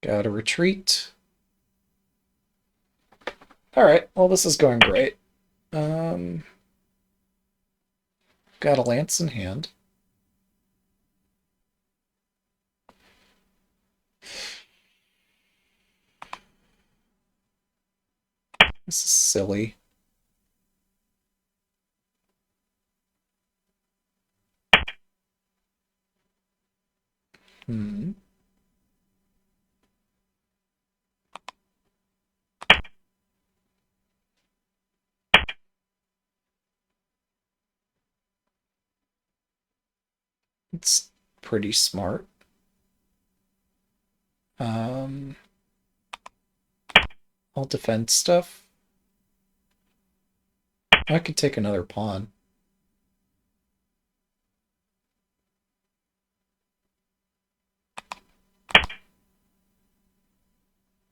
Gotta retreat. Alright, well this is going great. Got a lance in hand. This is silly. Hmm. It's pretty smart. I'll defend stuff. I could take another pawn.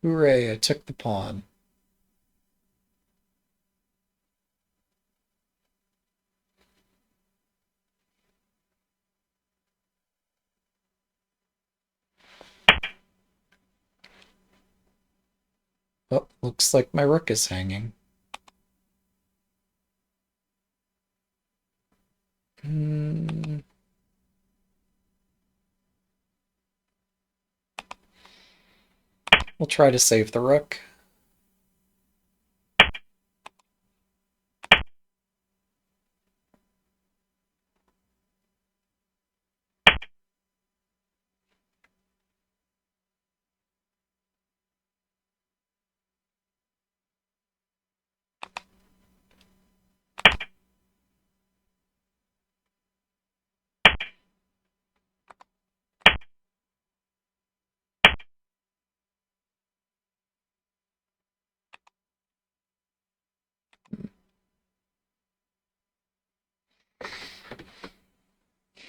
Hooray, I took the pawn. Oh, looks like my rook is hanging. Hmm. We'll try to save the rook.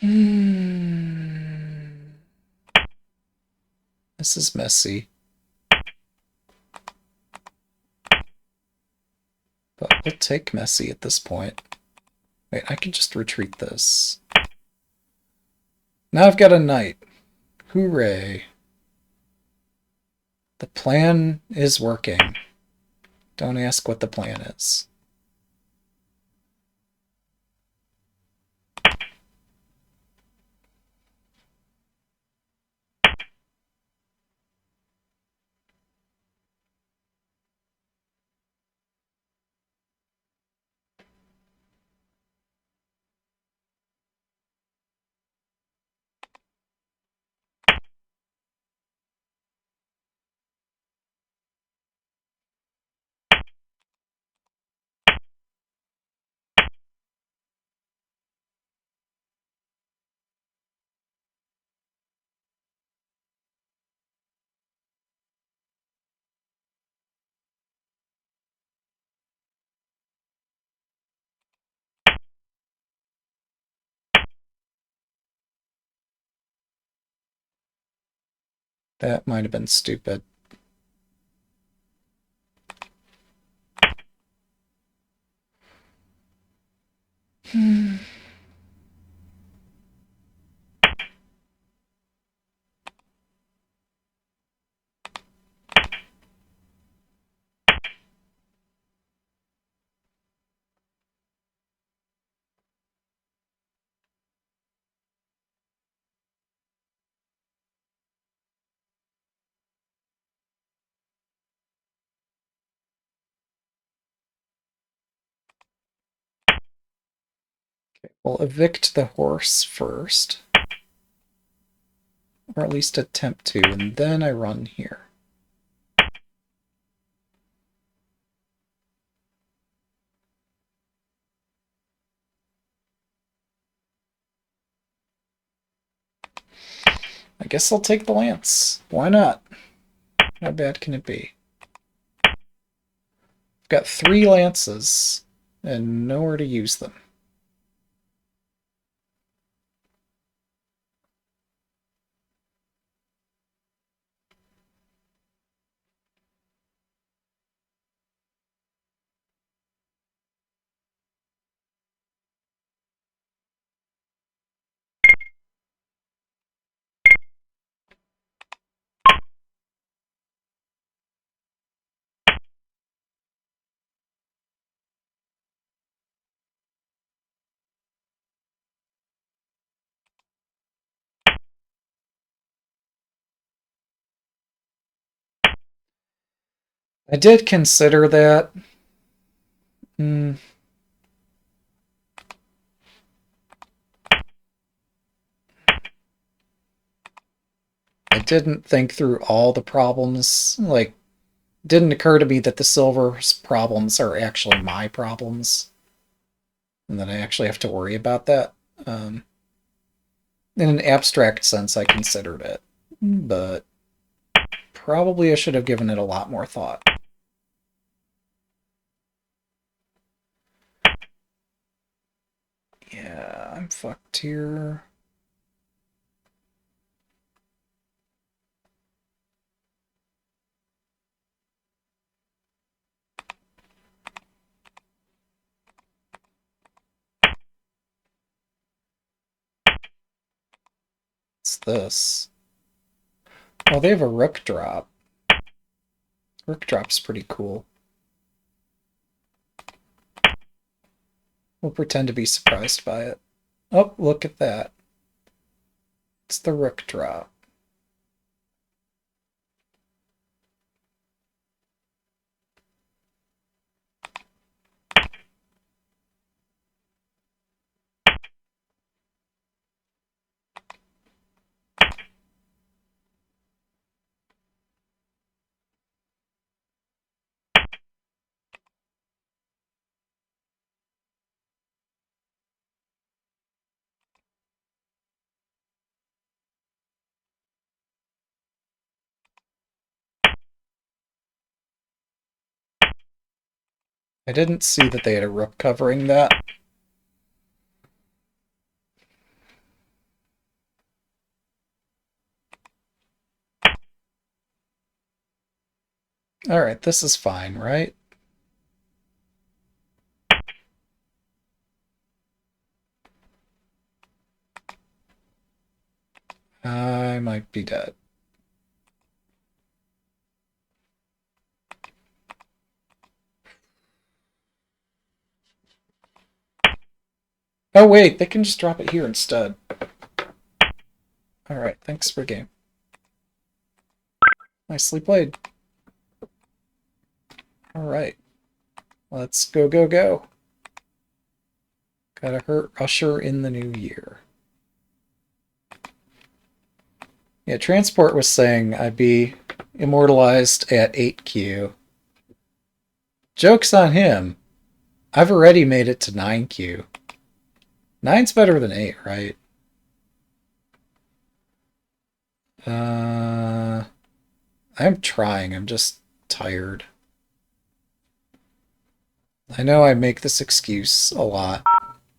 Hmm. This is messy. But we'll take messy at this point. Wait, I can just retreat this. Now I've got a knight. Hooray. The plan is working. Don't ask what the plan is. That might have been stupid. Okay, we'll evict the horse first. Or at least attempt to, and then I run here. I guess I'll take the lance. Why not? How bad can it be? I've got 3 lances and nowhere to use them. I did consider that. I didn't think through all the problems. Like, it didn't occur to me that the silver's problems are actually my problems. And that I actually have to worry about that. In an abstract sense, I considered it. But probably I should have given it a lot more thought. Yeah, I'm fucked here. What's this? Oh, they have a rook drop. Rook drop's pretty cool. We'll pretend to be surprised by it. Oh, look at that. It's the rook drop. I didn't see that they had a rook covering that. Alright, this is fine, right? I might be dead. Oh wait, they can just drop it here instead. Alright, thanks for game. Nicely played. Alright. Let's go, go, go. Gotta usher in the new year. Yeah, Transport was saying I'd be immortalized at 8Q. Joke's on him. I've already made it to 9Q. 9's better than 8, right? I'm trying. I'm just tired. I know I make this excuse a lot,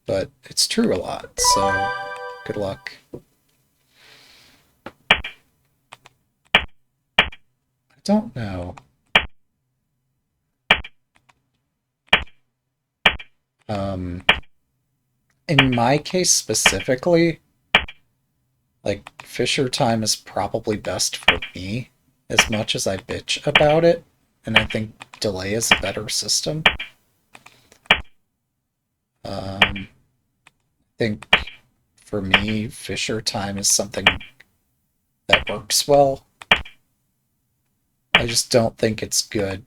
but it's true a lot, so good luck. don't know. In my case specifically, like, Fisher time is probably best for me, as much as I bitch about it, and I think delay is a better system. I think, for me, Fisher time is something that works well. I just don't think it's good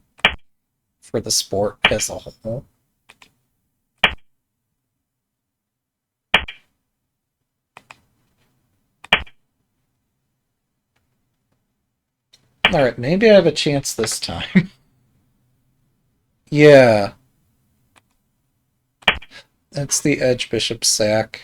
for the sport as a whole. Alright, maybe I have a chance this time. Yeah, that's the edge bishop sack.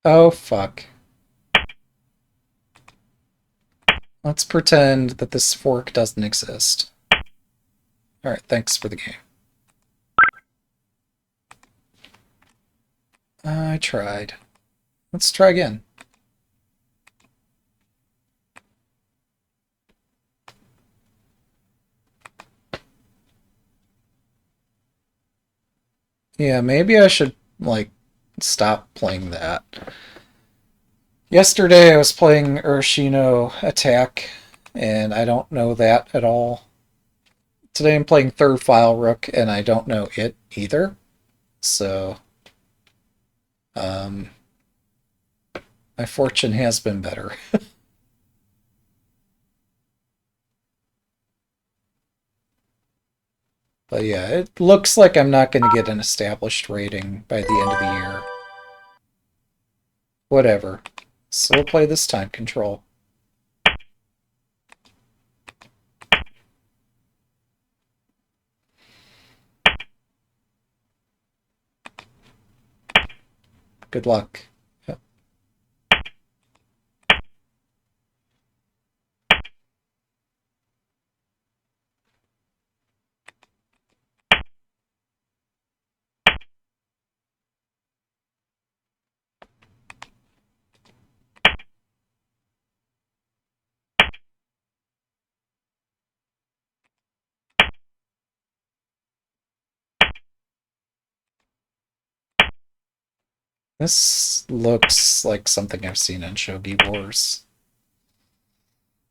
Oh, fuck. Let's pretend that this fork doesn't exist. Alright, thanks for the game. I tried. Let's try again. Yeah, maybe I should, like, stop playing that. Yesterday I was playing Urashino Attack, and I don't know that at all. Today I'm playing Third File Rook, and I don't know it either. So, um, my fortune has been better. But yeah, it looks like I'm not going to get an established rating by the end of the year. Whatever. So we'll play this time control. Good luck. Yep. This looks like something I've seen in Shogi Wars.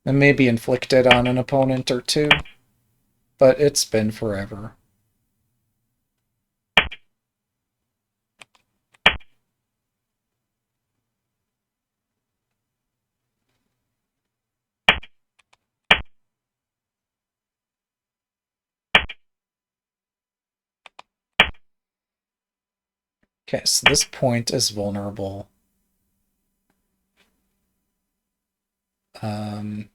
And maybe inflicted on an opponent or two. But it's been forever. Okay, so this point is vulnerable. I'm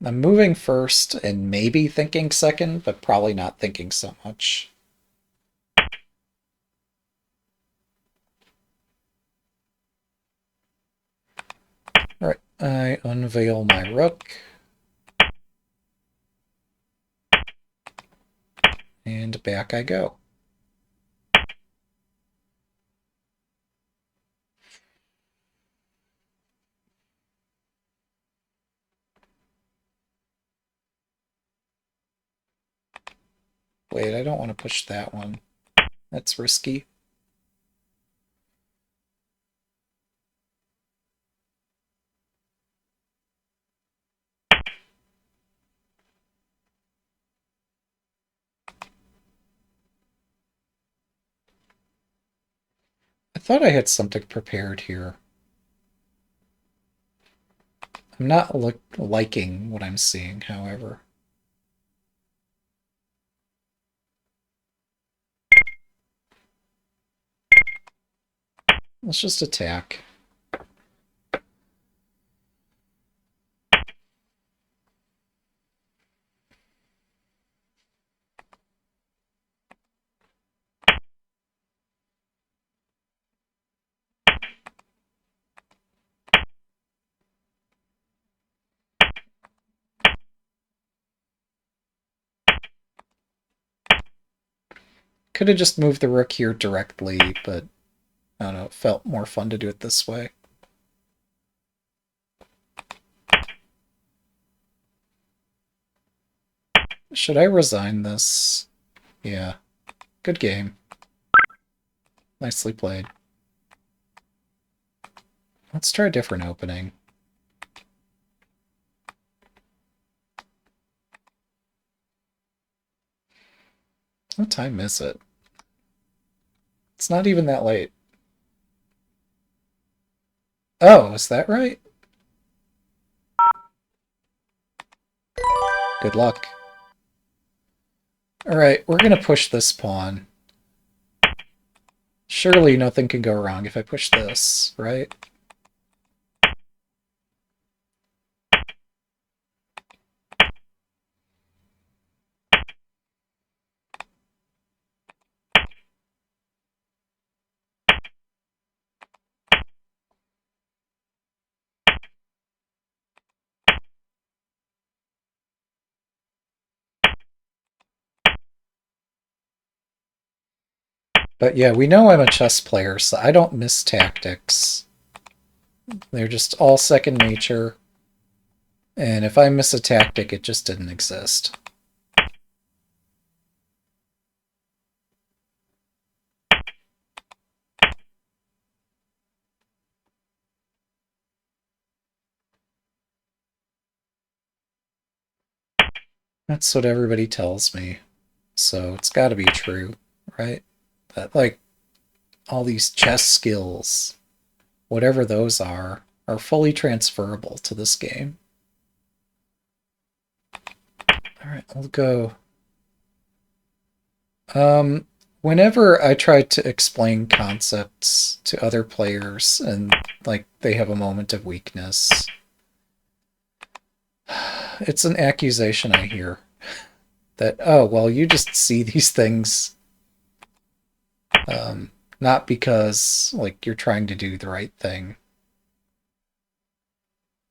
moving first and maybe thinking second, but probably not thinking so much. Alright, I unveil my rook. And back I go. Wait, I don't want to push that one. That's risky. I thought I had something prepared here. I'm not liking what I'm seeing, however. Let's just attack. Could have just moved the rook here directly, but I don't know, it felt more fun to do it this way. Should I resign this? Yeah. Good game. Nicely played. Let's try a different opening. What time is it? It's not even that late. Oh, is that right? Good luck. Alright, we're gonna push this pawn. Surely nothing can go wrong if I push this, right? But yeah, we know I'm a chess player, so I don't miss tactics. They're just all second nature. And if I miss a tactic, it just didn't exist. That's what everybody tells me. So it's got to be true, right? That, like, all these chess skills, whatever those are fully transferable to this game. Alright, we'll go. Whenever I try to explain concepts to other players and, like, they have a moment of weakness, it's an accusation I hear that, oh, well, you just see these things not because, like, you're trying to do the right thing,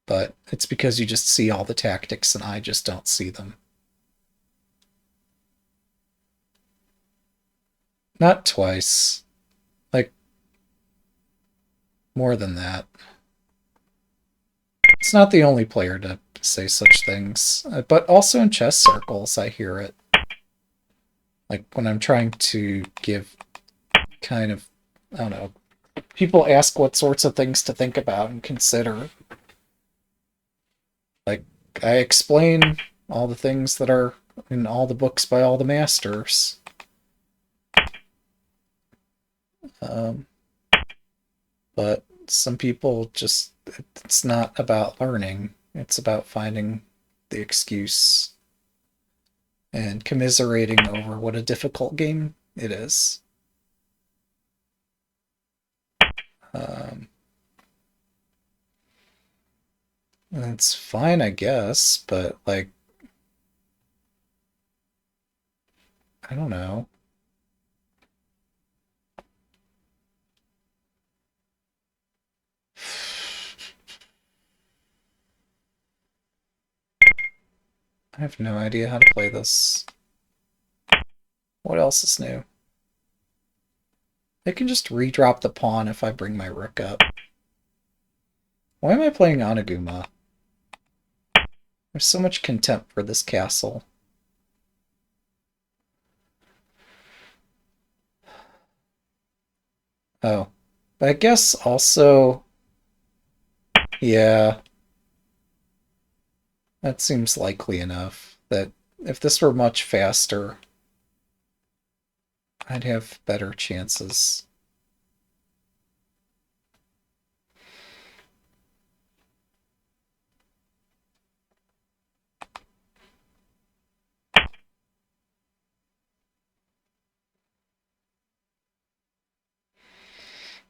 but it's because you just see all the tactics and I just don't see them. Not twice. Like, more than that. It's not the only player to say such things, but also in chess circles I hear it. Like, when I'm trying to give kind of, I don't know, people ask what sorts of things to think about and consider. Like, I explain all the things that are in all the books by all the masters. But some people just, it's not about learning. It's about finding the excuse and commiserating over what a difficult game it is. That's fine, I guess, but, like, I don't know. I have no idea how to play this. What else is new? I can just redrop the pawn if I bring my rook up. Why am I playing Oniguma? There's so much contempt for this castle. Oh. But I guess also... Yeah. That seems likely enough. That if this were much faster, I'd have better chances.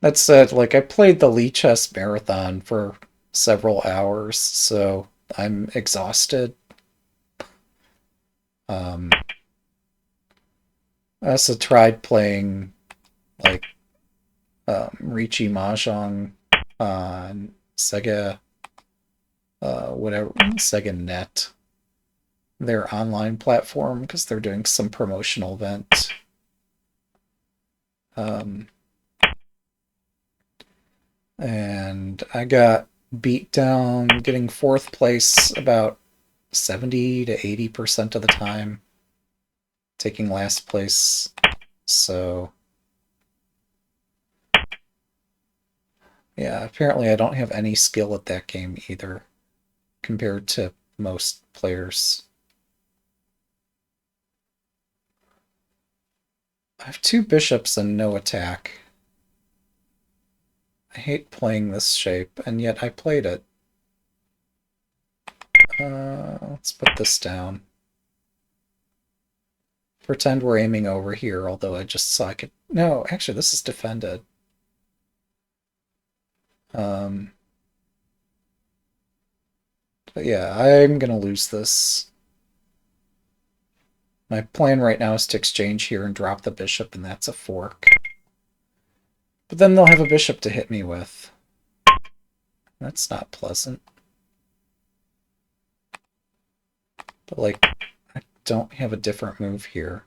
That said, like, I played the Lee Chess Marathon for several hours, so I'm exhausted. I also tried playing, like, Riichi Mahjong on Sega, whatever, Sega Net, their online platform, because they're doing some promotional event. And I got beat down, getting fourth place about 70 to 80% of the time, taking last place. So, yeah, apparently I don't have any skill at that game either, compared to most players. I have two bishops and no attack. I hate playing this shape, and yet I played it. Let's put this down. Pretend we're aiming over here, although I just saw I could... No, actually, this is defended. But yeah, I'm gonna lose this. My plan right now is to exchange here and drop the bishop, and that's a fork. But then they'll have a bishop to hit me with. That's not pleasant. But, like, I don't have a different move here.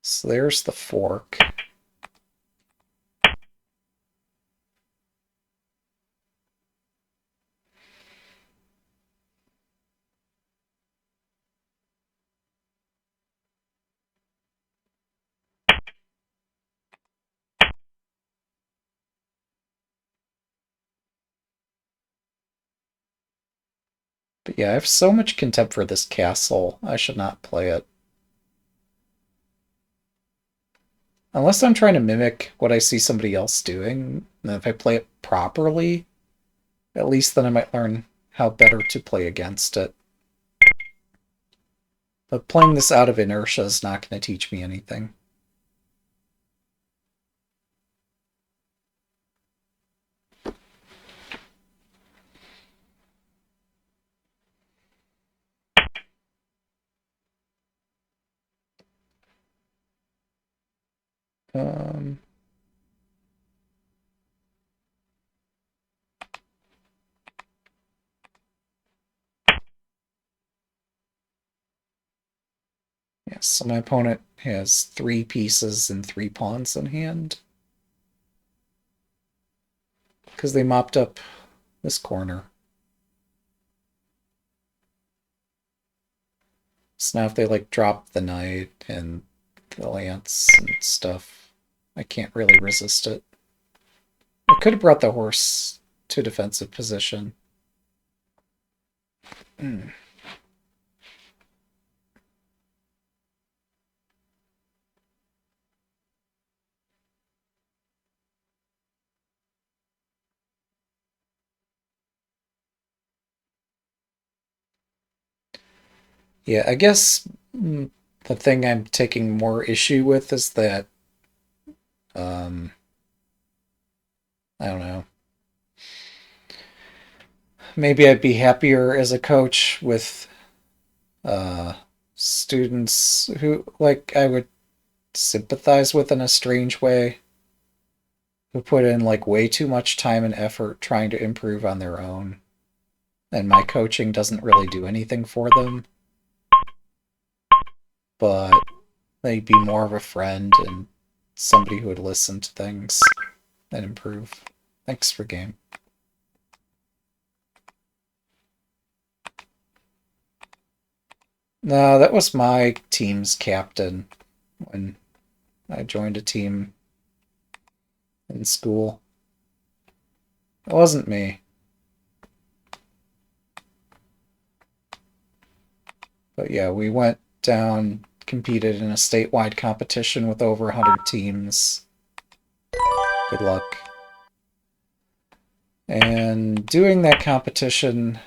So there's the fork. But yeah, I have so much contempt for this castle. I should not play it. Unless I'm trying to mimic what I see somebody else doing. And if I play it properly, at least then I might learn how better to play against it. But playing this out of inertia is not going to teach me anything. Um, yes, so my opponent has 3 pieces and 3 pawns in hand. Because they mopped up this corner. So now if they, like, drop the knight and the lance and stuff, I can't really resist it. I could have brought the horse to defensive position. Yeah, I guess the thing I'm taking more issue with is that, I don't know. Maybe I'd be happier as a coach with students who, like, I would sympathize with in a strange way, who put in, like, way too much time and effort trying to improve on their own. And my coaching doesn't really do anything for them. But they'd be more of a friend and somebody who would listen to things and improve. Thanks for game. No, that was my team's captain when I joined a team in school. It wasn't me. But yeah, we went down, competed in a statewide competition with over 100 teams. Good luck. And doing that competition,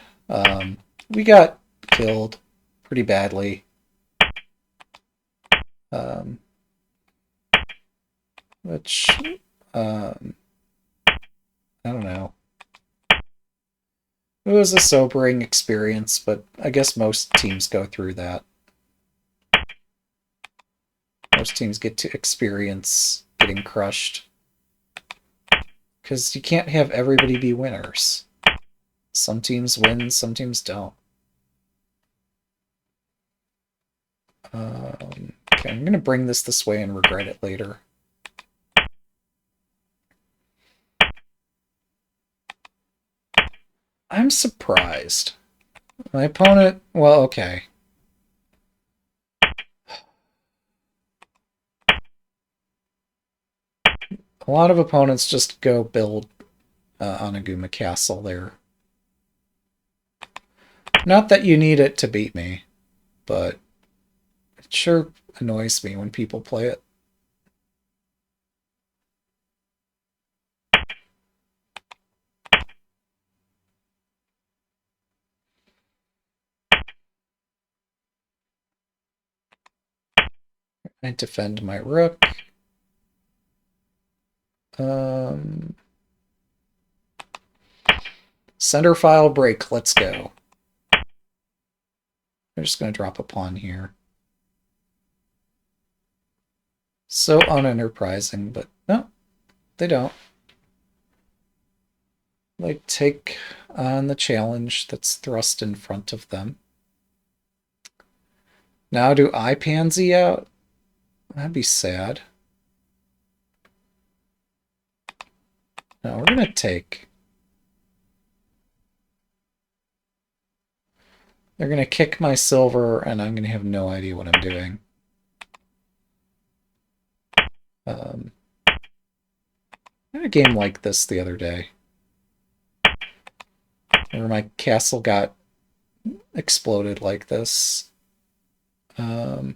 we got killed pretty badly. which, I don't know. It was a sobering experience, but I guess most teams go through that. Most teams get to experience getting crushed. Because you can't have everybody be winners. Some teams win, some teams don't. Okay, I'm going to bring this way and regret it later. I'm surprised. My opponent, well, okay. A lot of opponents just go build Oniguma Castle there. Not that you need it to beat me, but it sure annoys me when people play it. I defend my rook. Center file break, let's go. They're just going to drop a pawn here. So unenterprising, but no, they don't. They take on the challenge that's thrust in front of them. Now do I pansy out? That'd be sad. No, we're going to take. They're going to kick my silver, and I'm going to have no idea what I'm doing. I had a game like this the other day, where my castle got exploded like this. But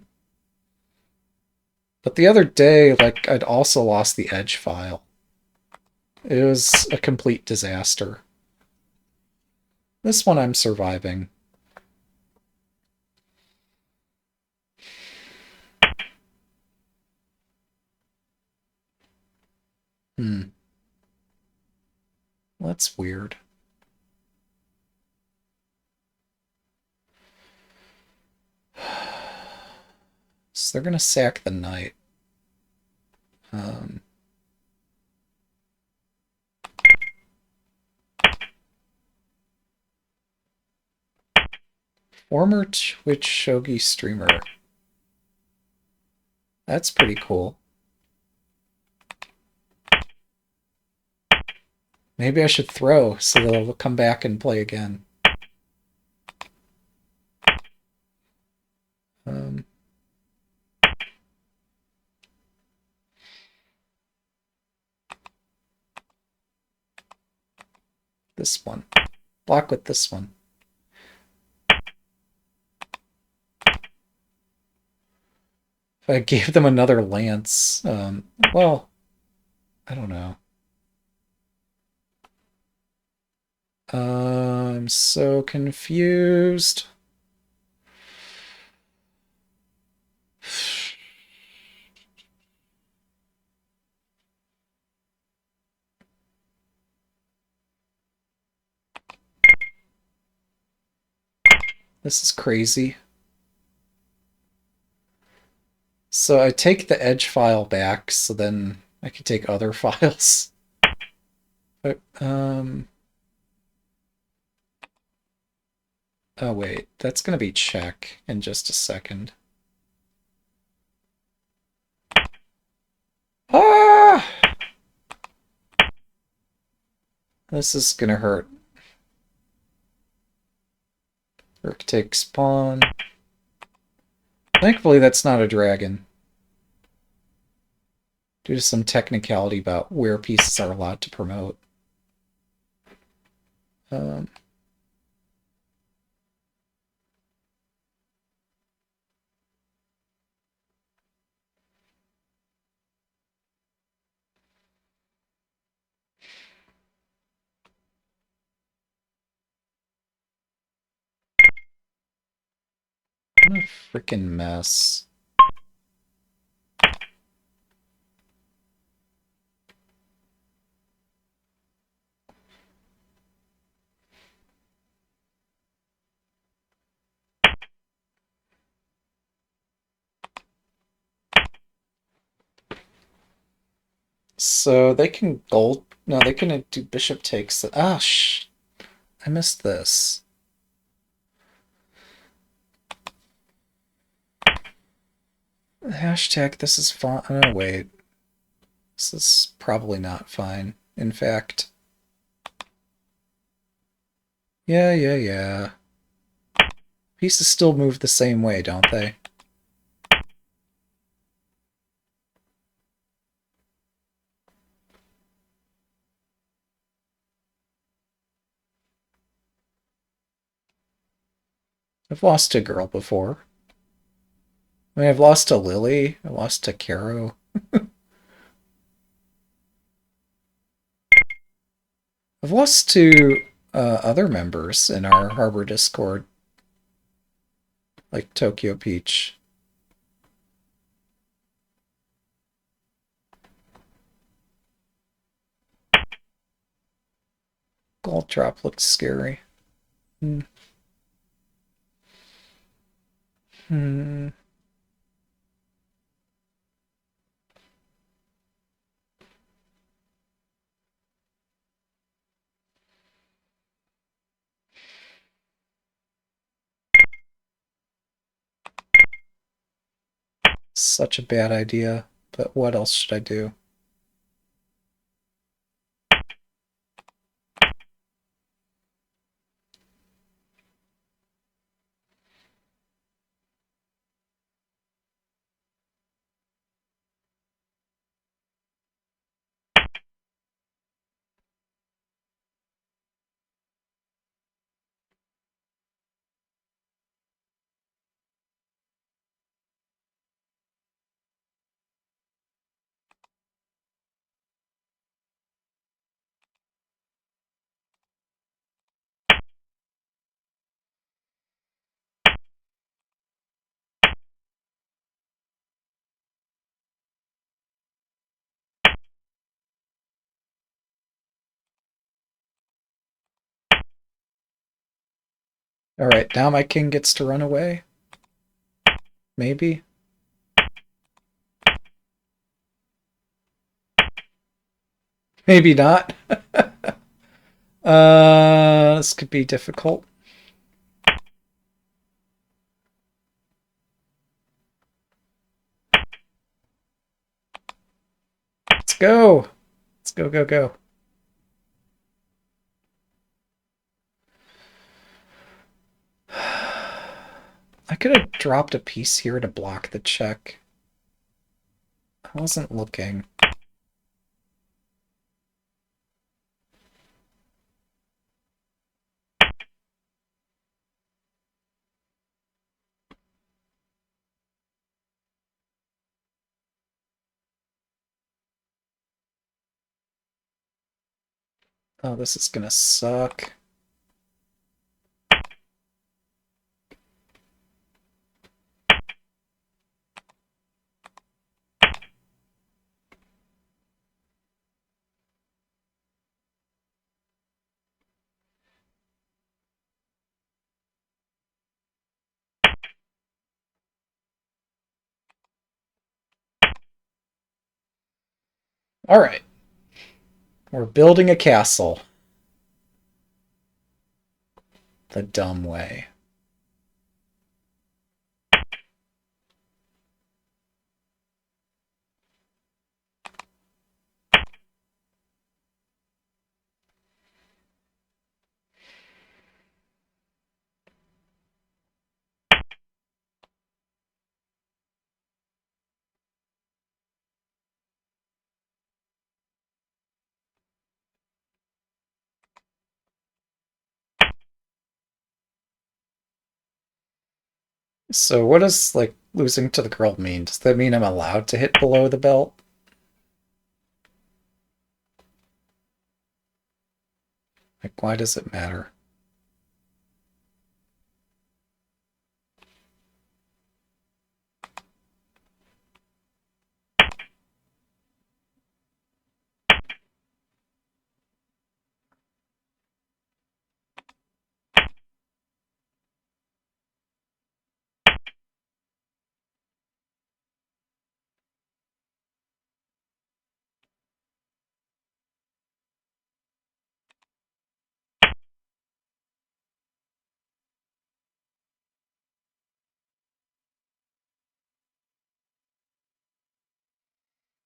the other day, like, I'd also lost the edge file. It was a complete disaster. This one I'm surviving. That's weird. So they're gonna sack the knight. Former Twitch Shogi streamer. That's pretty cool. Maybe I should throw so they'll come back and play again. This one. Block with this one. If I gave them another lance, well, I don't know. I'm so confused. This is crazy. So I take the edge file back, so then I can take other files. But, oh wait, that's gonna be check in just a second. Ah! This is gonna hurt. Rook takes pawn. Thankfully, that's not a dragon. Due to some technicality about where pieces are allowed to promote. What a freaking mess. So they can gold. No, they can do bishop takes. Ah, I missed this. Hashtag this is fine. Oh, wait. This is probably not fine. In fact. Yeah. Pieces still move the same way, don't they? I've lost to a girl before. I mean, I've lost to Lily. I lost to Caro. I've lost to other members in our Harbor Discord, like Tokyo Peach. Gold drop looks scary. Hmm. Such a bad idea, but what else should I do? Alright, now my king gets to run away? Maybe? Maybe not. This could be difficult. Let's go! Let's go. I could have dropped a piece here to block the check. I wasn't looking. Oh, this is gonna suck. Alright. We're building a castle. The dumb way. So what does, like, losing to the girl mean? Does that mean I'm allowed to hit below the belt? Like, why does it matter?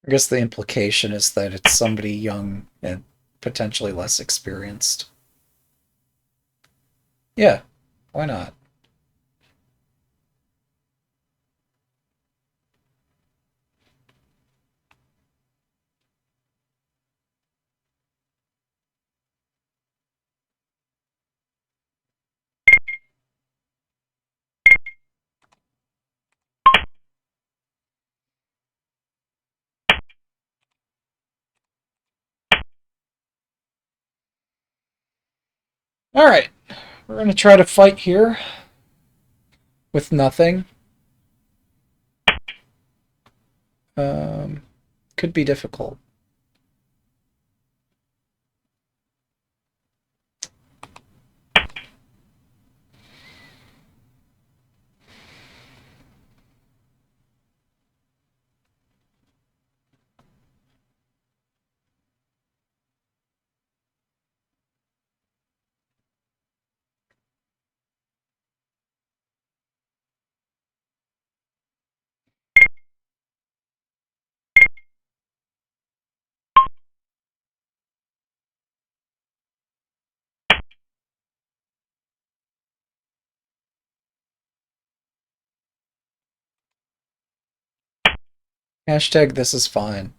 I guess the implication is that it's somebody young and potentially less experienced. Yeah, why not? Alright, we're gonna try to fight here with nothing. Could be difficult. Hashtag this is fine.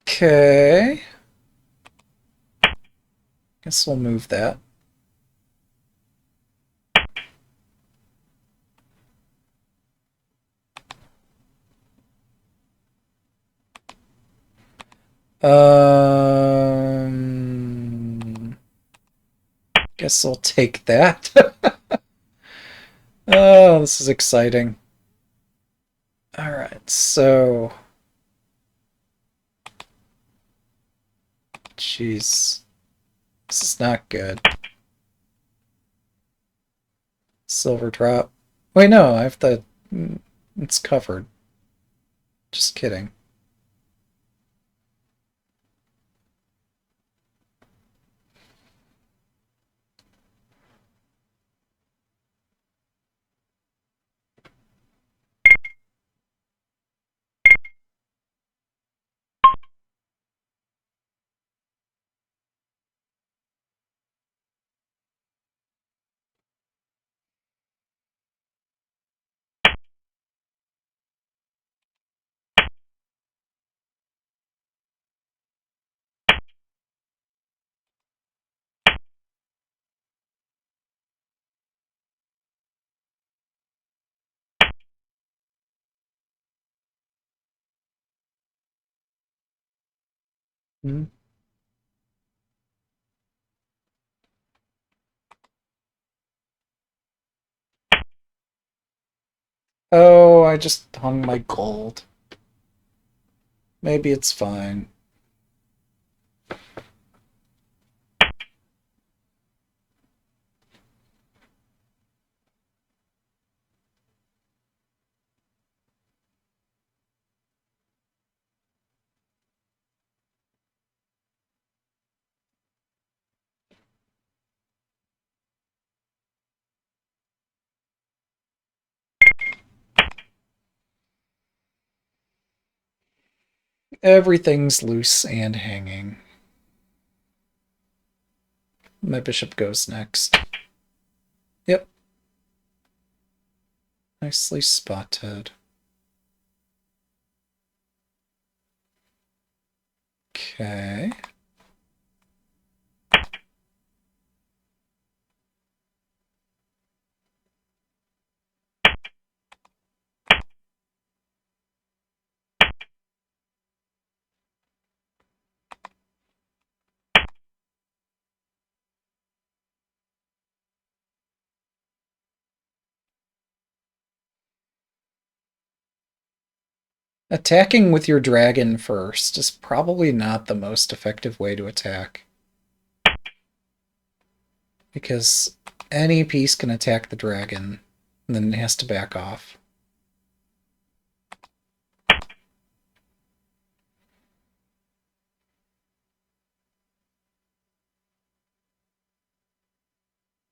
Okay. Guess we'll move that. Guess I'll take that. Oh, this is exciting. Alright, so... Jeez. This is not good. Silver drop. Wait, no, I have to... It's covered. Just kidding. Hmm. Oh, I just hung my gold. Maybe it's fine. Everything's loose and hanging. My bishop goes next. Yep. Nicely spotted. Okay. Attacking with your dragon first is probably not the most effective way to attack. Because any piece can attack the dragon, and then it has to back off.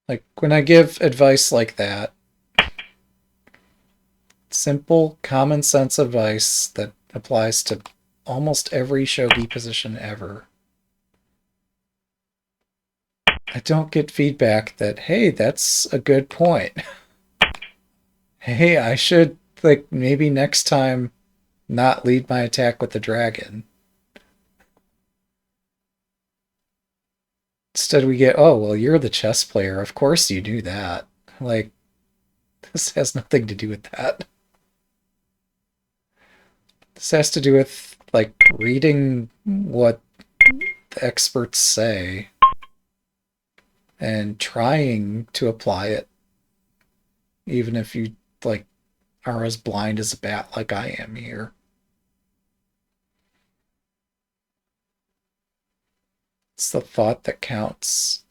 Like, when I give advice like that, simple, common sense advice that applies to almost every shogi position ever, I don't get feedback that, hey, that's a good point. Hey, I should, like, maybe next time not lead my attack with the dragon. Instead, we get, oh, well, you're the chess player. Of course you do that. Like, this has nothing to do with that. This has to do with, like, reading what the experts say and trying to apply it, even if you, like, are as blind as a bat like I am here. It's the thought that counts.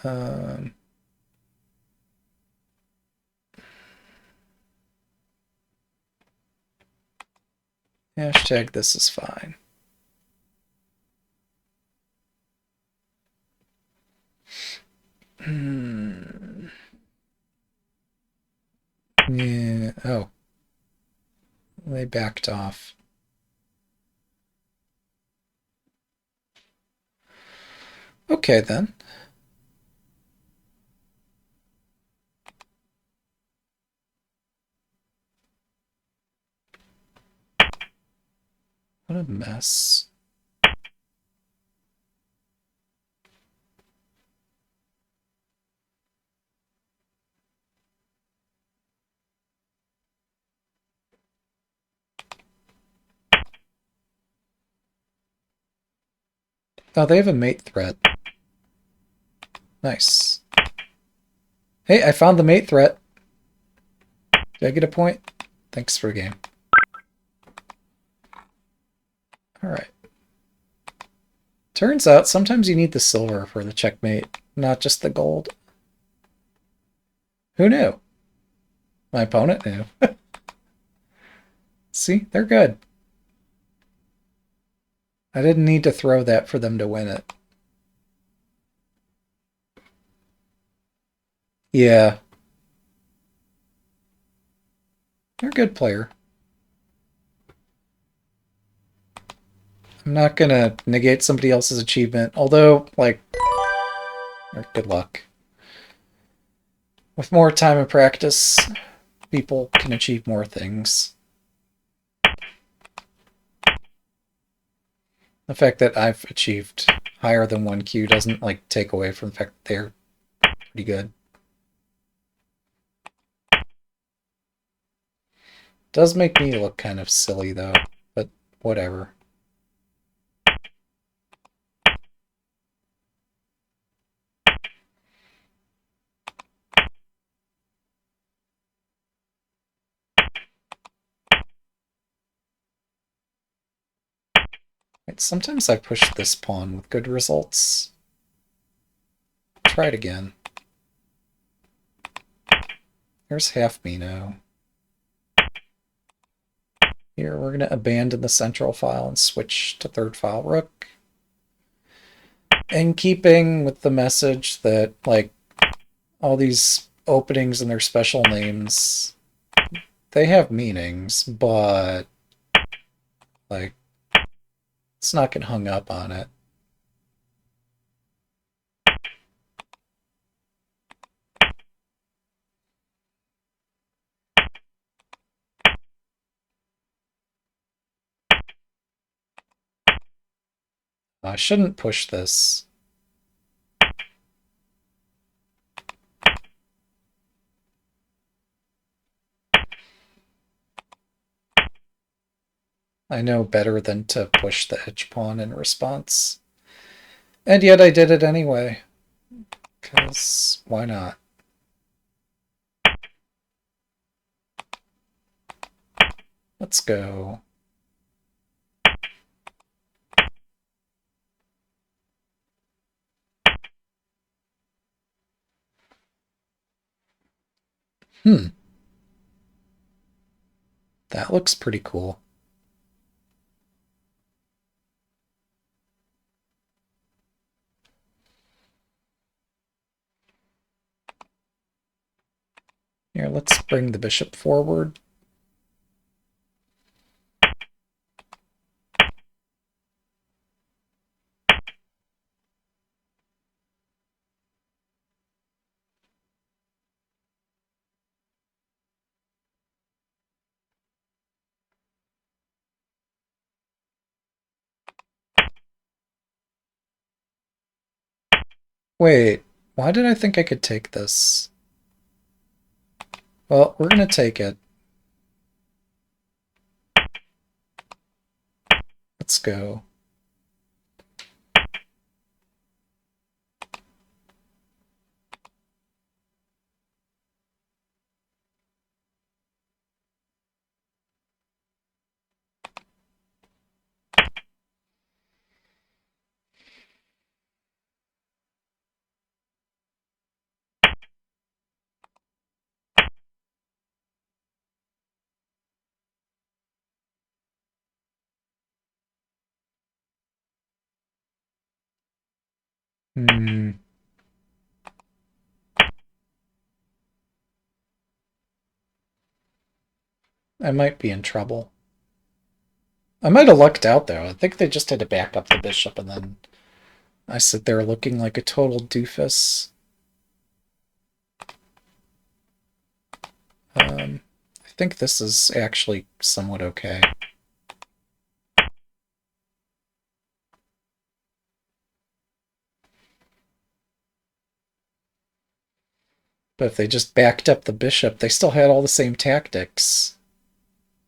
Um, hashtag this is fine. Yeah. Oh. They backed off. Okay, then. What a mess. Oh, they have a mate threat. Nice. Hey, I found the mate threat. Did I get a point? Thanks for the game. Alright. Turns out sometimes you need the silver for the checkmate, not just the gold. Who knew? My opponent knew. See, they're good. I didn't need to throw that for them to win it. Yeah. They're a good player. I'm not gonna negate somebody else's achievement, although, like, good luck. With more time and practice, people can achieve more things. The fact that I've achieved higher than 1Q doesn't, like, take away from the fact that they're pretty good. Does make me look kind of silly, though, but whatever. Right, sometimes I push this pawn with good results. Try it again. Here's half Mino. Here, we're going to abandon the central file and switch to third file rook. In keeping with the message that, like, all these openings and their special names, they have meanings, but, like, let's not get hung up on it. I shouldn't push this. I know better than to push the edge pawn in response. And yet I did it anyway. Because why not? Let's go. That looks pretty cool. Here, let's bring the bishop forward. Wait, why did I think I could take this? Well, we're gonna take it. Let's go. Hmm. I might be in trouble. I might have lucked out, though. I think they just had to back up the bishop, and then I sit there looking like a total doofus. I think this is actually somewhat okay. But if they just backed up the bishop, they still had all the same tactics.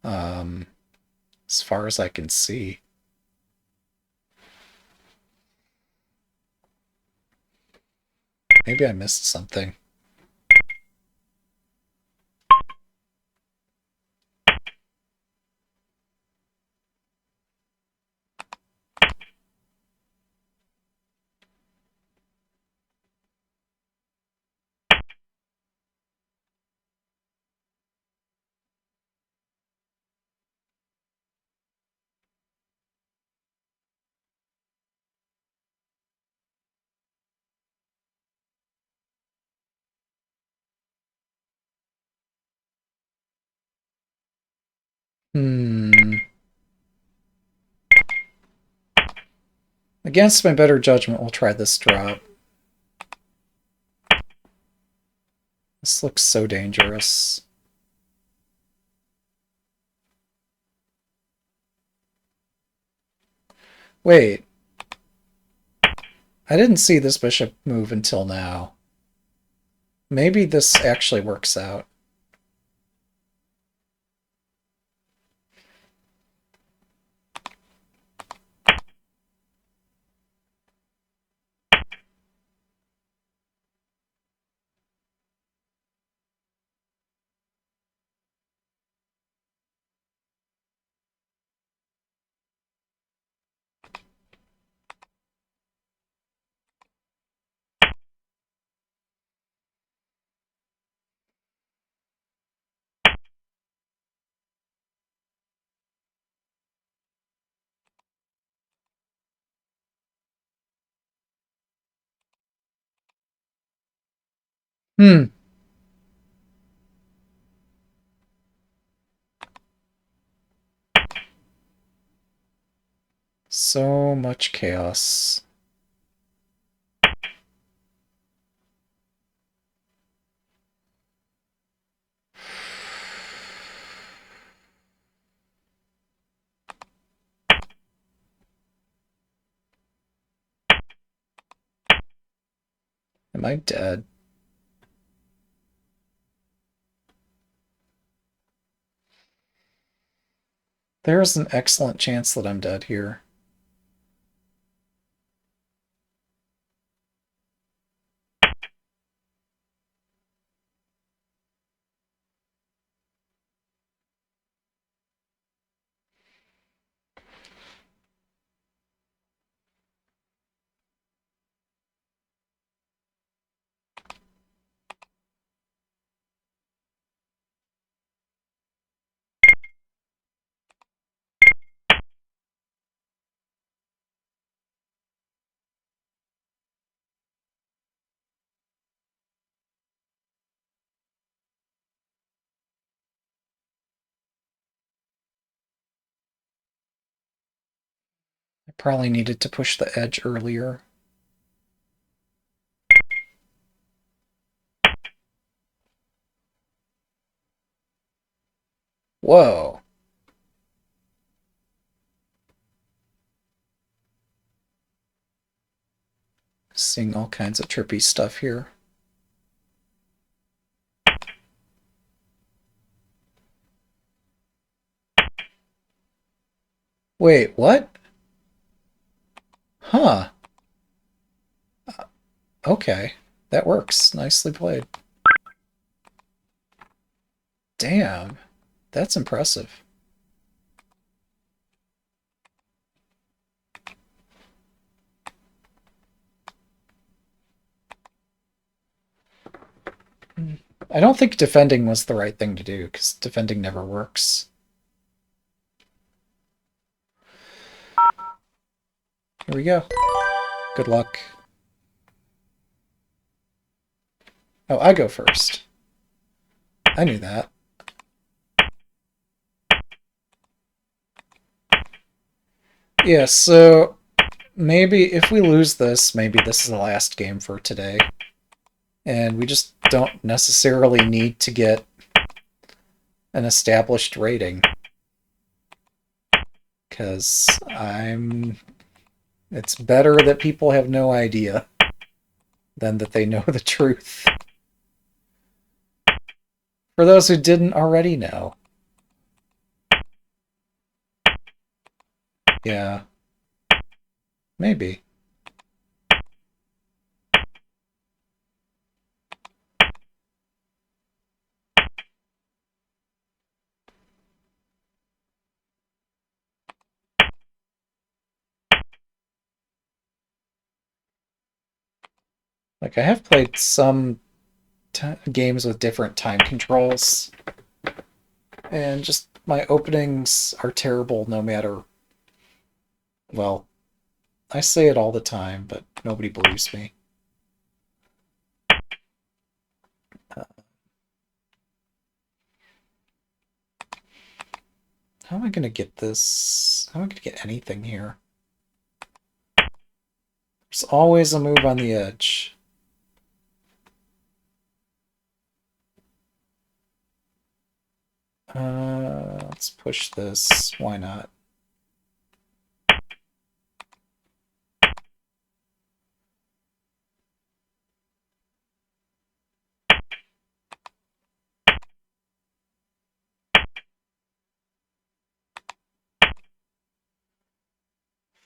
Um, as far as I can see. Maybe I missed something. Hmm. Against my better judgment, we'll try this drop. This looks so dangerous. Wait. I didn't see this bishop move until now. Maybe this actually works out. Hmm. So much chaos. Am I dead? There's an excellent chance that I'm dead here. Probably needed to push the edge earlier. Whoa. Seeing all kinds of trippy stuff here. Wait, what? Huh. Okay. That works. Nicely played. Damn. That's impressive. I don't think defending was the right thing to do, because defending never works. Here we go. Good luck. Oh, I go first. I knew that. Yeah, so maybe if we lose this, maybe this is the last game for today. And we just don't necessarily need to get an established rating. Because it's better that people have no idea than that they know the truth. For those who didn't already know. Yeah. Maybe. Like, I have played some games with different time controls, and just my openings are terrible no matter... Well, I say it all the time, but nobody believes me. How am I going to get this? How am I going to get anything here? There's always a move on the edge. Let's push this. Why not?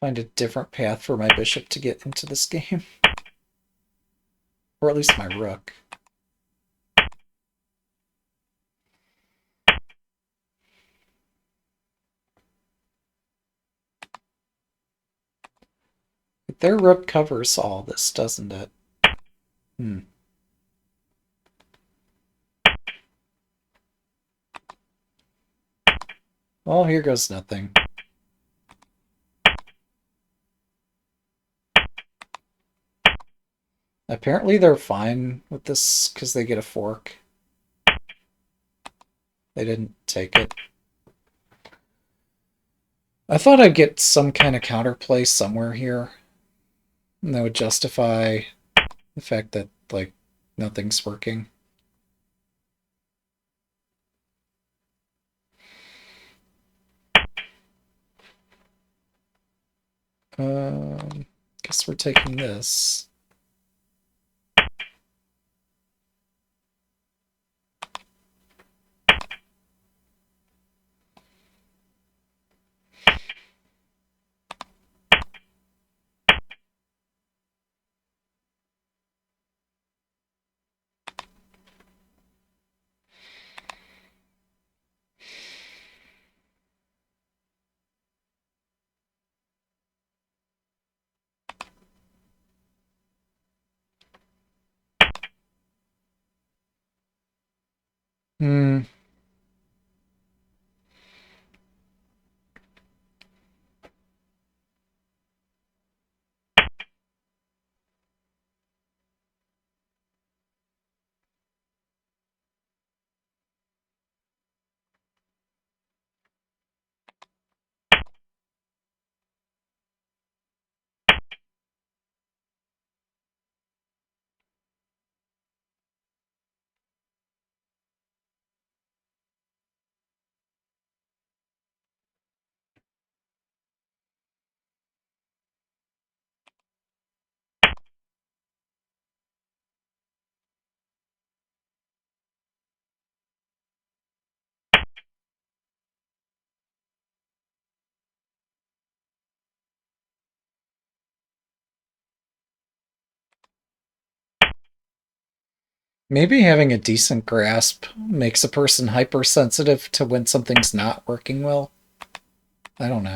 Find a different path for my bishop to get into this game. Or at least my rook. Their rook covers all this, doesn't it? Hmm. Well, here goes nothing. Apparently they're fine with this because they get a fork. They didn't take it. I thought I'd get some kind of counterplay somewhere here. And that would justify the fact that, like, nothing's working. Guess we're taking this. Hmm. Maybe having a decent grasp makes a person hypersensitive to when something's not working well. I don't know.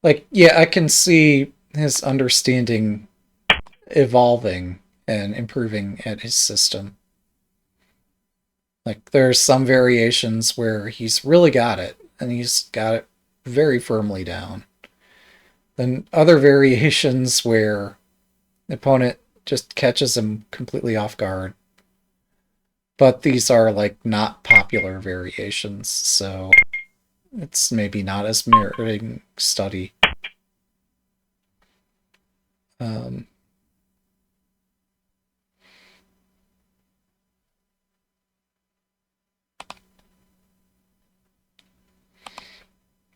Like, yeah, I can see his understanding evolving and improving at his system. Like, there's some variations where he's really got it, and he's got it very firmly down. Then other variations where the opponent just catches him completely off guard. But these are like not popular variations, so it's maybe not as meriting study. Um,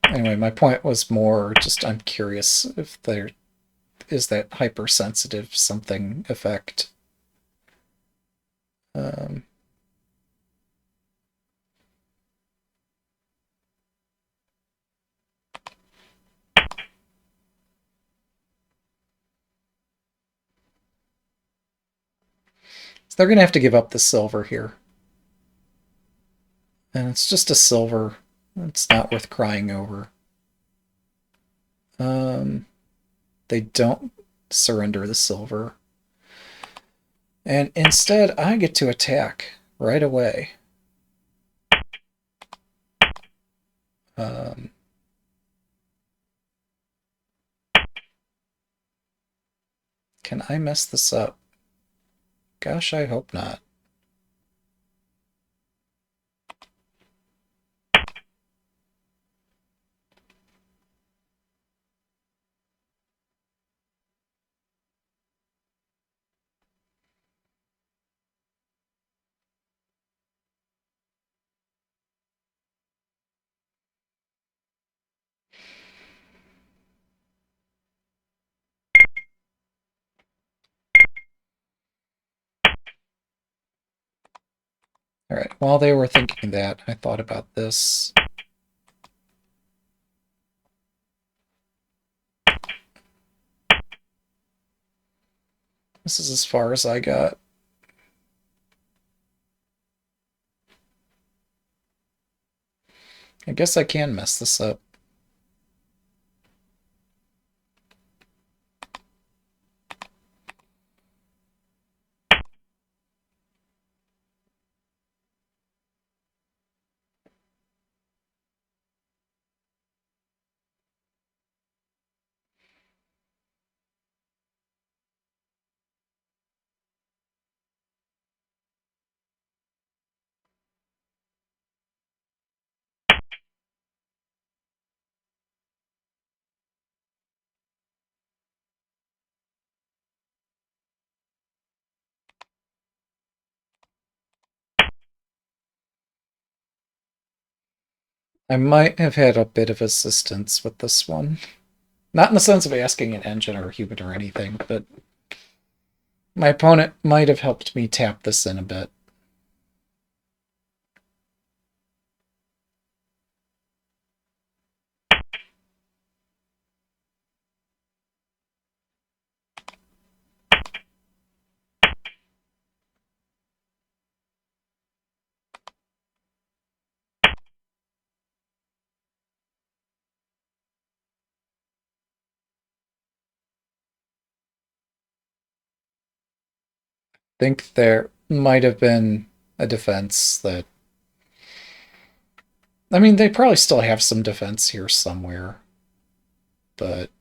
anyway, my point was more just I'm curious if there is that hypersensitive something effect. Um, so they're going to have to give up the silver here. And it's just a silver. It's not worth crying over. Um, they don't surrender the silver. And instead, I get to attack right away. Um, can I mess this up? Gosh, I hope not. All right, while they were thinking that, I thought about this. This is as far as I got. I guess I can mess this up. I might have had a bit of assistance with this one. Not in the sense of asking an engine or a human or anything, but my opponent might have helped me tap this in a bit. Think there might have been a defense that. I mean, they probably still have some defense here somewhere, but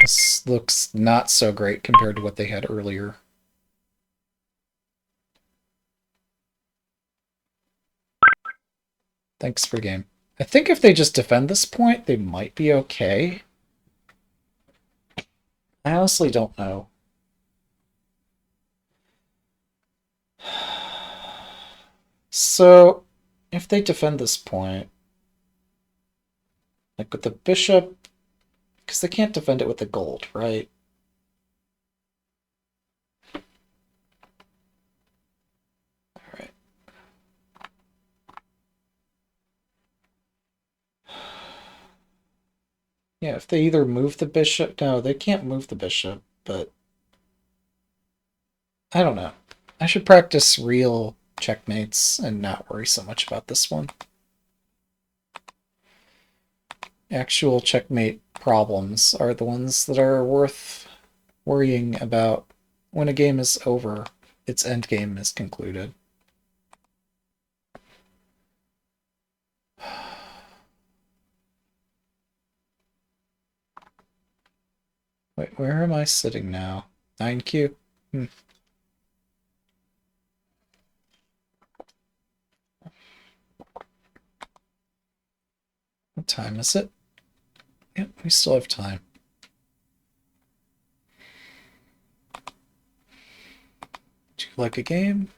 this looks not so great compared to what they had earlier. Thanks for game. I think if they just defend this point, they might be okay. I honestly don't know. So, if they defend this point, like with the bishop, because they can't defend it with the gold, right? All right. Yeah, if they either move the bishop... No, they can't move the bishop, but... I don't know. I should practice real checkmates and not worry so much about this one. Actual checkmate problems are the ones that are worth worrying about when a game is over, its endgame is concluded. Wait, where am I sitting now? 9Q? What time is it? Yep, we still have time. Would you like a game?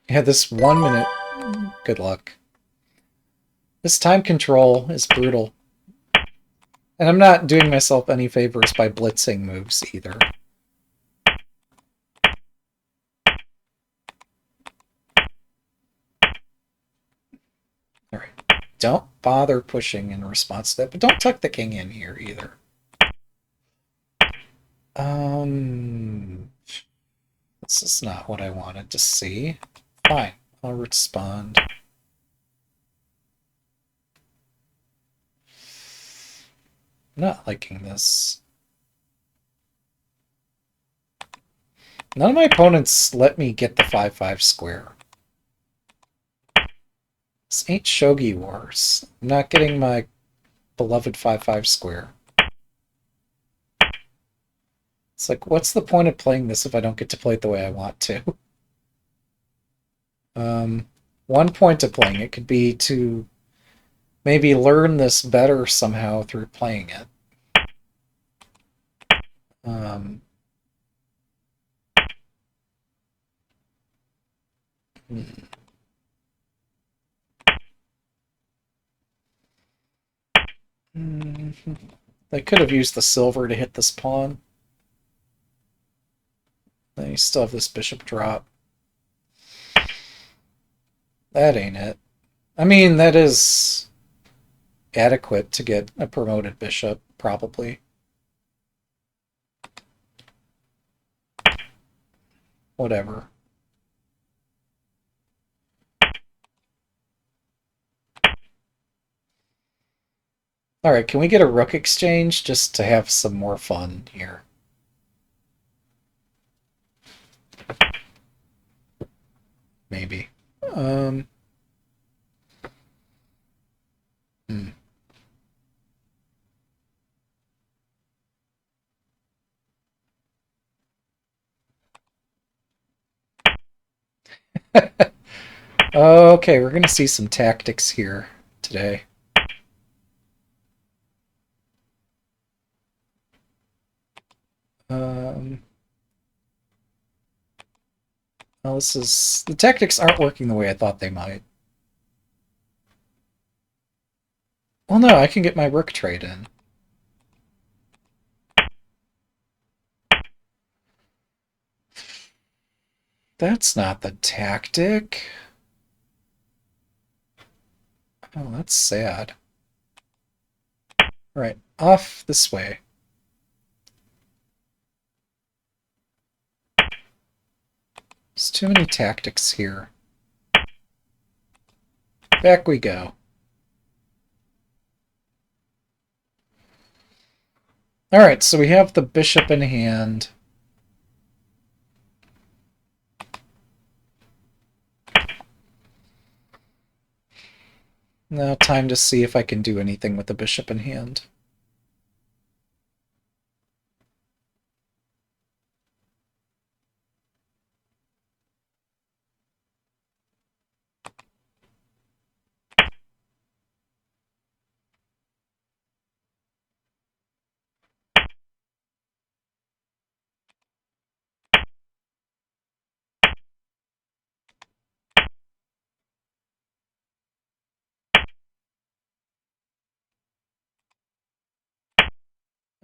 Yeah, this 1 minute. Good luck. This time control is brutal. And I'm not doing myself any favors by blitzing moves either. Alright. Don't bother pushing in response to that, but don't tuck the king in here either. This is not what I wanted to see. Fine, I'll respond. Not liking this. None of my opponents let me get the 5-5 square. This ain't Shogi Wars. I'm not getting my beloved 5-5 square. It's like, what's the point of playing this if I don't get to play it the way I want to? One point of playing it could be to maybe learn this better somehow through playing it. They could have used the silver to hit this pawn. Then you still have this bishop drop. That ain't it. I mean, that is adequate to get a promoted bishop, probably. Whatever. Alright, can we get a rook exchange just to have some more fun here? Maybe. Okay, we're gonna see some tactics here today. Well, the tactics aren't working the way I thought they might. Well, no, I can get my rook trade in. That's not the tactic. Oh, that's sad. Right, off this way. There's too many tactics here. Back we go. Alright, so we have the bishop in hand. Now time to see if I can do anything with the bishop in hand.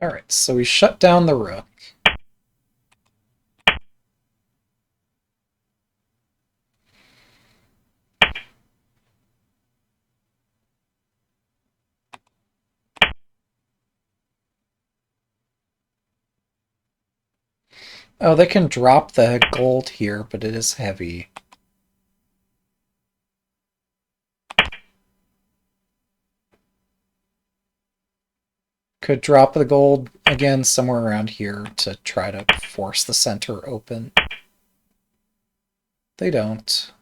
Alright, so we shut down the rook. Oh, they can drop the gold here, but it is heavy. Could drop the gold again somewhere around here to try to force the center open. They don't.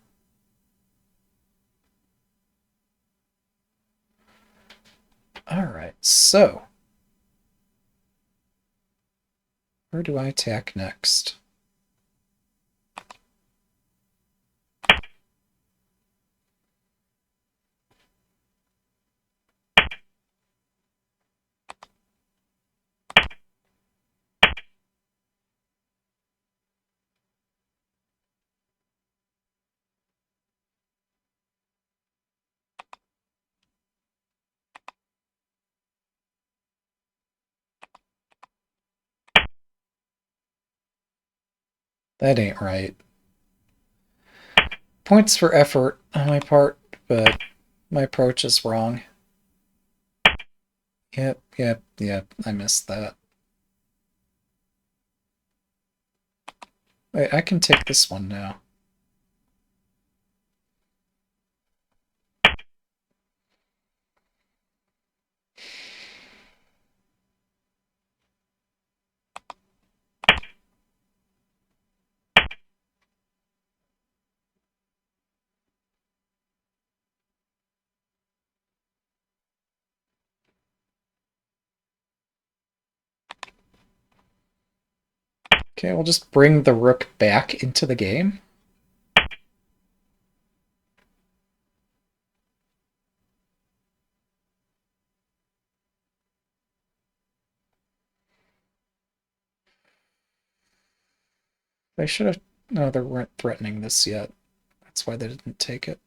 Alright, so where do I attack next? That ain't right. Points for effort on my part, but my approach is wrong. Yep, I missed that. Wait, I can take this one now. Okay, we'll just bring the rook back into the game. They should have... No, they weren't threatening this yet. That's why they didn't take it.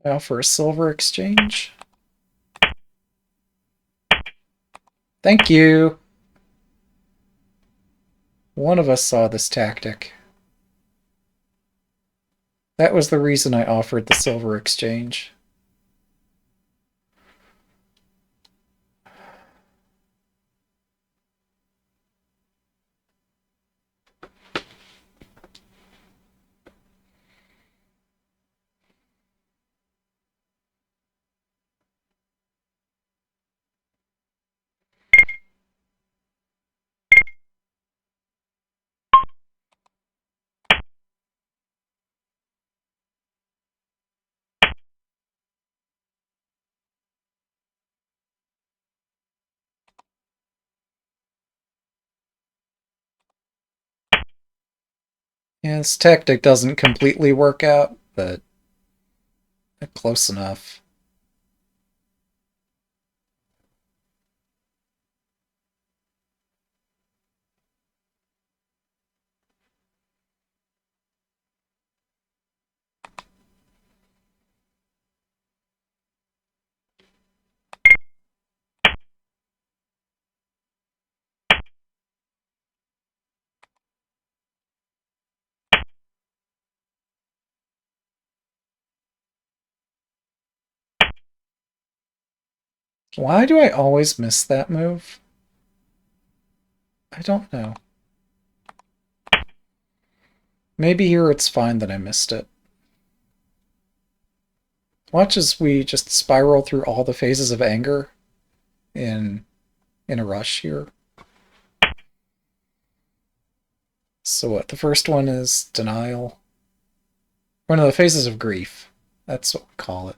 I offer a silver exchange. Thank you! One of us saw this tactic. That was the reason I offered the silver exchange. Yeah, this tactic doesn't completely work out, but close enough. Why do I always miss that move? I don't know. Maybe here it's fine that I missed it. Watch as we just spiral through all the phases of anger in a rush here. So what, the first one is denial. One of the phases of grief. That's what we call it.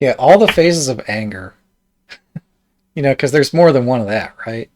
Yeah, all the phases of anger. You know, because there's more than one of that, right?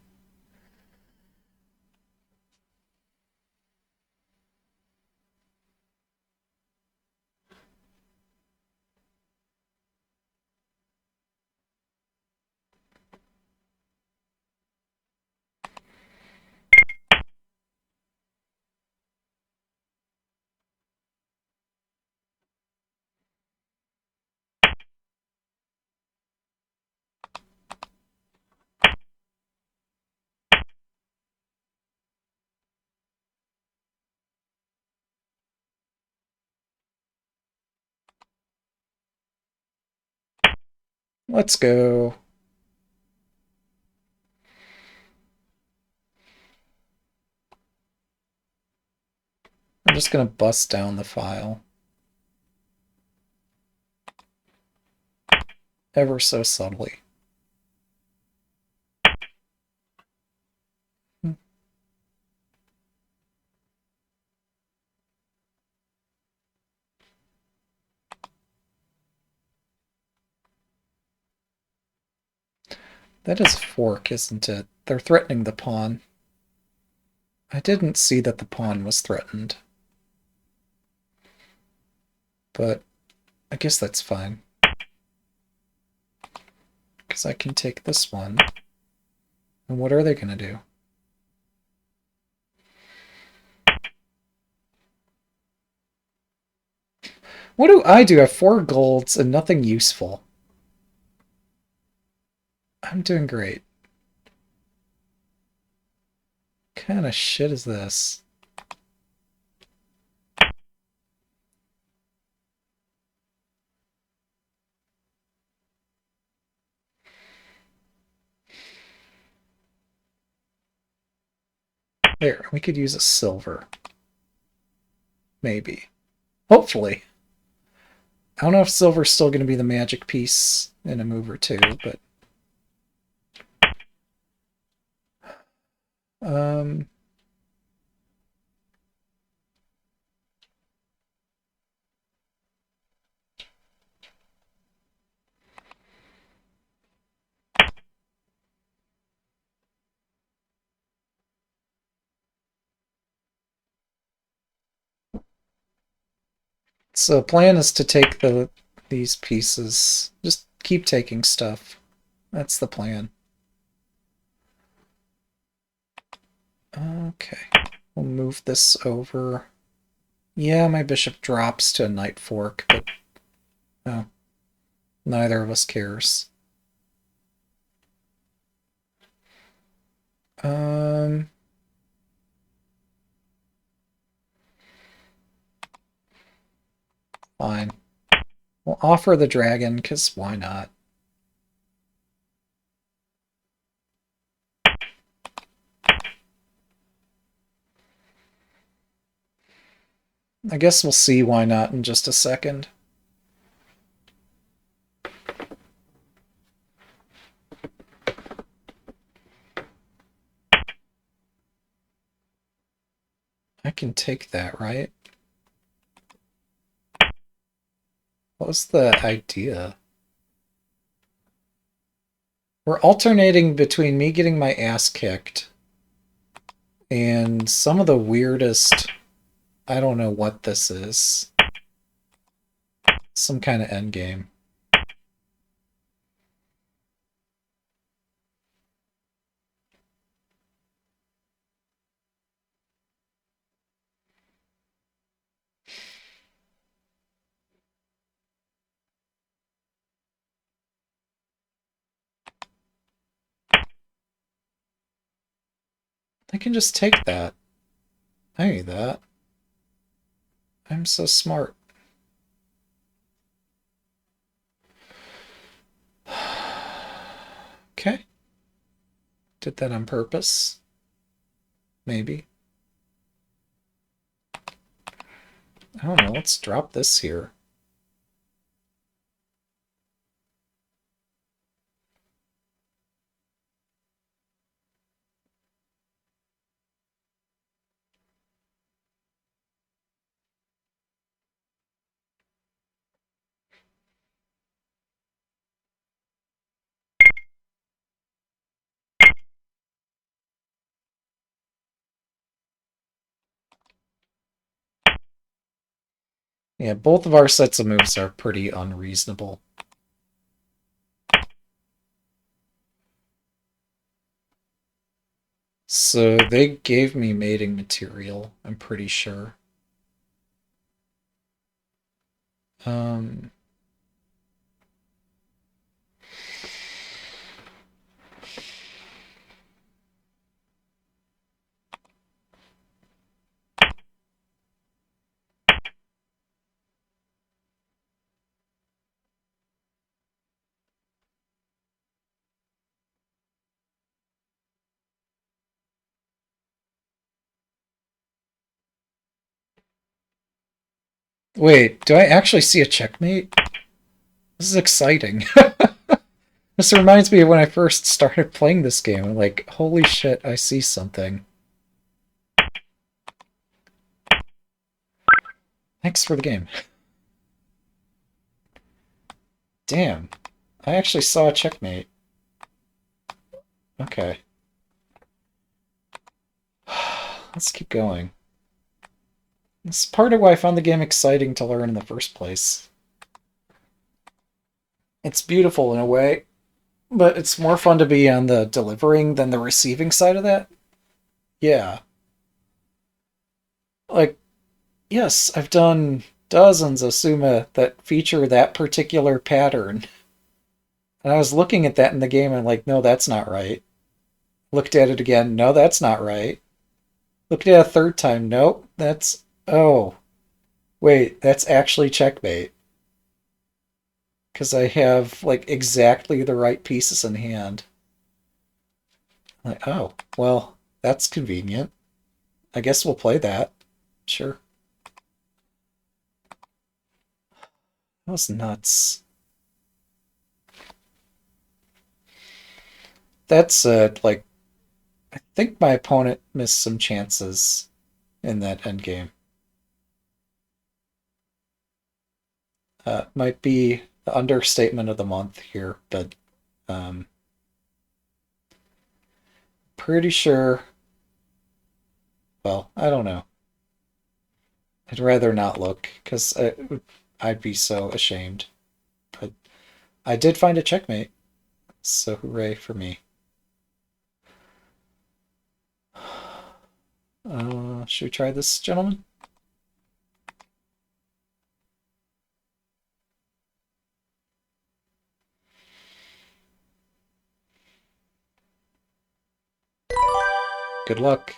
Let's go. I'm just going to bust down the file. Ever so subtly. That is a fork, isn't it? They're threatening the pawn. I didn't see that the pawn was threatened. But I guess that's fine. Because I can take this one. And what are they going to do? What do? I have 4 golds and nothing useful. I'm doing great. What kind of shit is this? There, we could use a silver. Maybe. Hopefully. I don't know if silver's still going to be the magic piece in a move or two, but... So the plan is to take these pieces. Just keep taking stuff. That's the plan. Okay. We'll move this over. Yeah, my bishop drops to a knight fork, but... Oh. Neither of us cares. Fine. We'll offer the dragon, because why not? I guess we'll see why not in just a second. I can take that, right? What was the idea? We're alternating between me getting my ass kicked and some of the weirdest I don't know what this is. Some kind of endgame. I can just take that. I need that. I'm so smart. Okay. Did that on purpose. Maybe. I don't know. Let's drop this here. Yeah, both of our sets of moves are pretty unreasonable. So they gave me mating material, I'm pretty sure. Um, wait, do I actually see a checkmate? This is exciting. This reminds me of when I first started playing this game. I'm like, holy shit, I see something. Thanks for the game. Damn. I actually saw a checkmate. Okay. Let's keep going. It's part of why I found the game exciting to learn in the first place. It's beautiful in a way, but it's more fun to be on the delivering than the receiving side of that. Yeah. Like, yes, I've done dozens of Suma that feature that particular pattern. And I was looking at that in the game and I'm like, no, that's not right. Looked at it again, no, that's not right. Looked at it a third time, nope, that's... Oh, wait, that's actually checkmate. Because I have, like, exactly the right pieces in hand. Like, oh, well, that's convenient. I guess we'll play that. Sure. That was nuts. That said, like, I think my opponent missed some chances in that endgame. Might be the understatement of the month here, but um, pretty sure. Well, I don't know. I'd rather not look because I'd be so ashamed. But I did find a checkmate, so hooray for me. Should we try this, gentlemen? Good luck.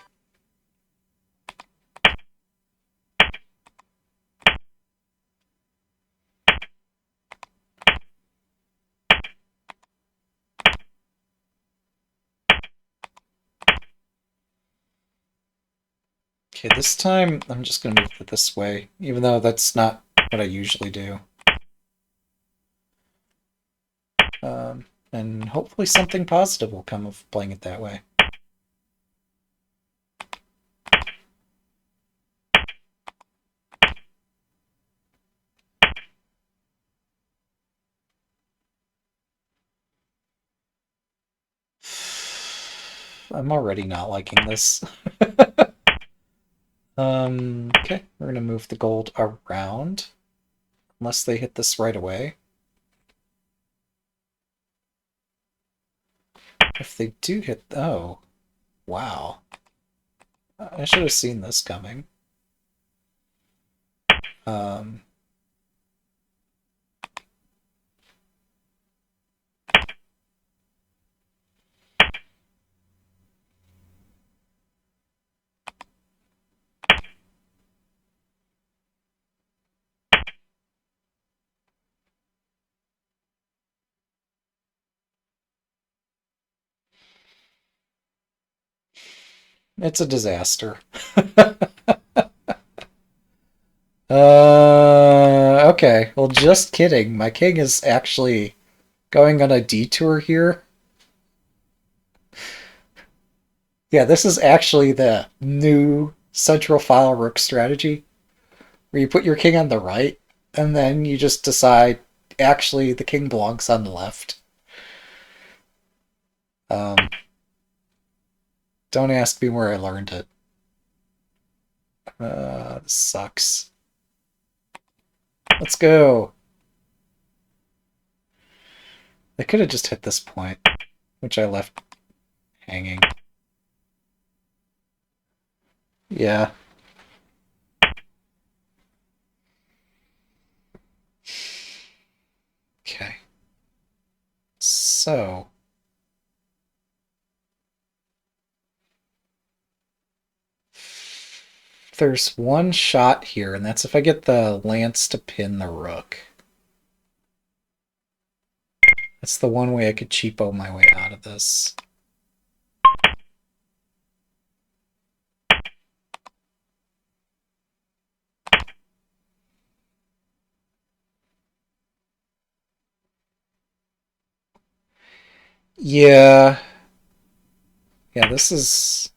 Okay, this time I'm just going to move it this way, even though that's not what I usually do. And hopefully something positive will come of playing it that way. I'm already not liking this. Okay, we're gonna move the gold around. Unless they hit this right away. If they do hit... Oh. Wow. I should have seen this coming. Um, it's a disaster. Okay. Well, just kidding. My king is actually going on a detour here. Yeah, this is actually the new central file rook strategy, where you put your king on the right, and then you just decide, actually, the king belongs on the left. Um, don't ask me where I learned it. This sucks. Let's go. They could have just hit this point, which I left hanging. Yeah. Okay. So, there's one shot here, and that's if I get the lance to pin the rook. That's the one way I could cheapo my way out of this. Yeah. Yeah, this is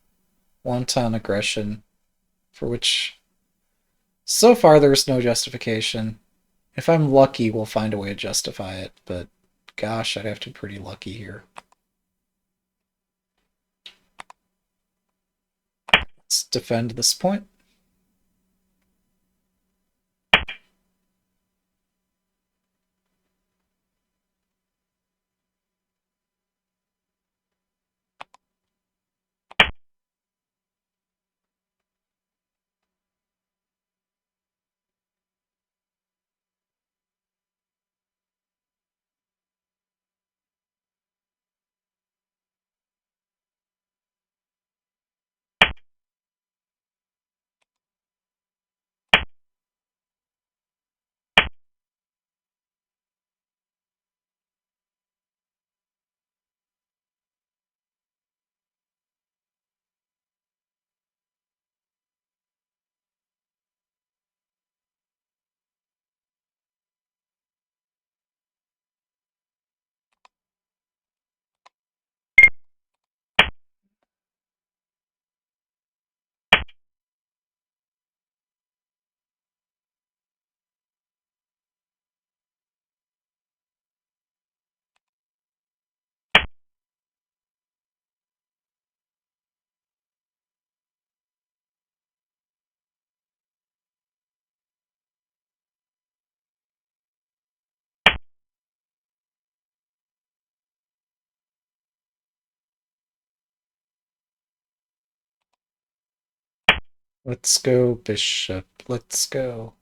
wanton aggression, for which so far there's no justification. If I'm lucky, we'll find a way to justify it, but gosh, I'd have to be pretty lucky here. Let's defend this point. Let's go, bishop. Let's go.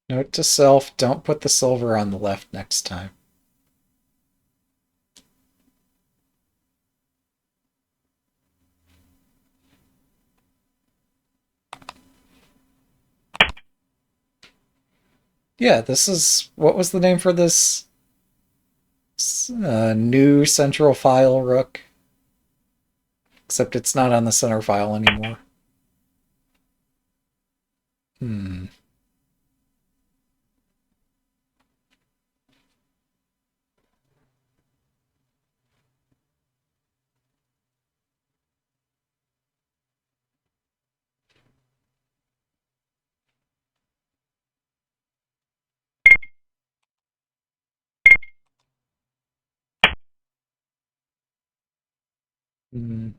Note to self, don't put the silver on the left next time. Yeah, this is... What was the name for this? New central file rook. Except it's not on the center file anymore. Hmm. Hmm.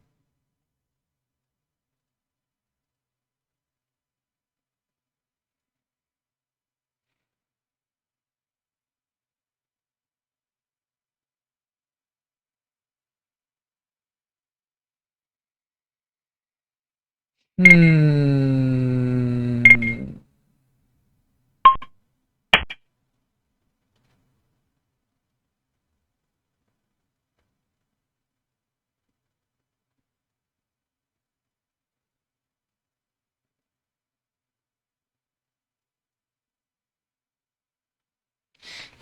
Hmm.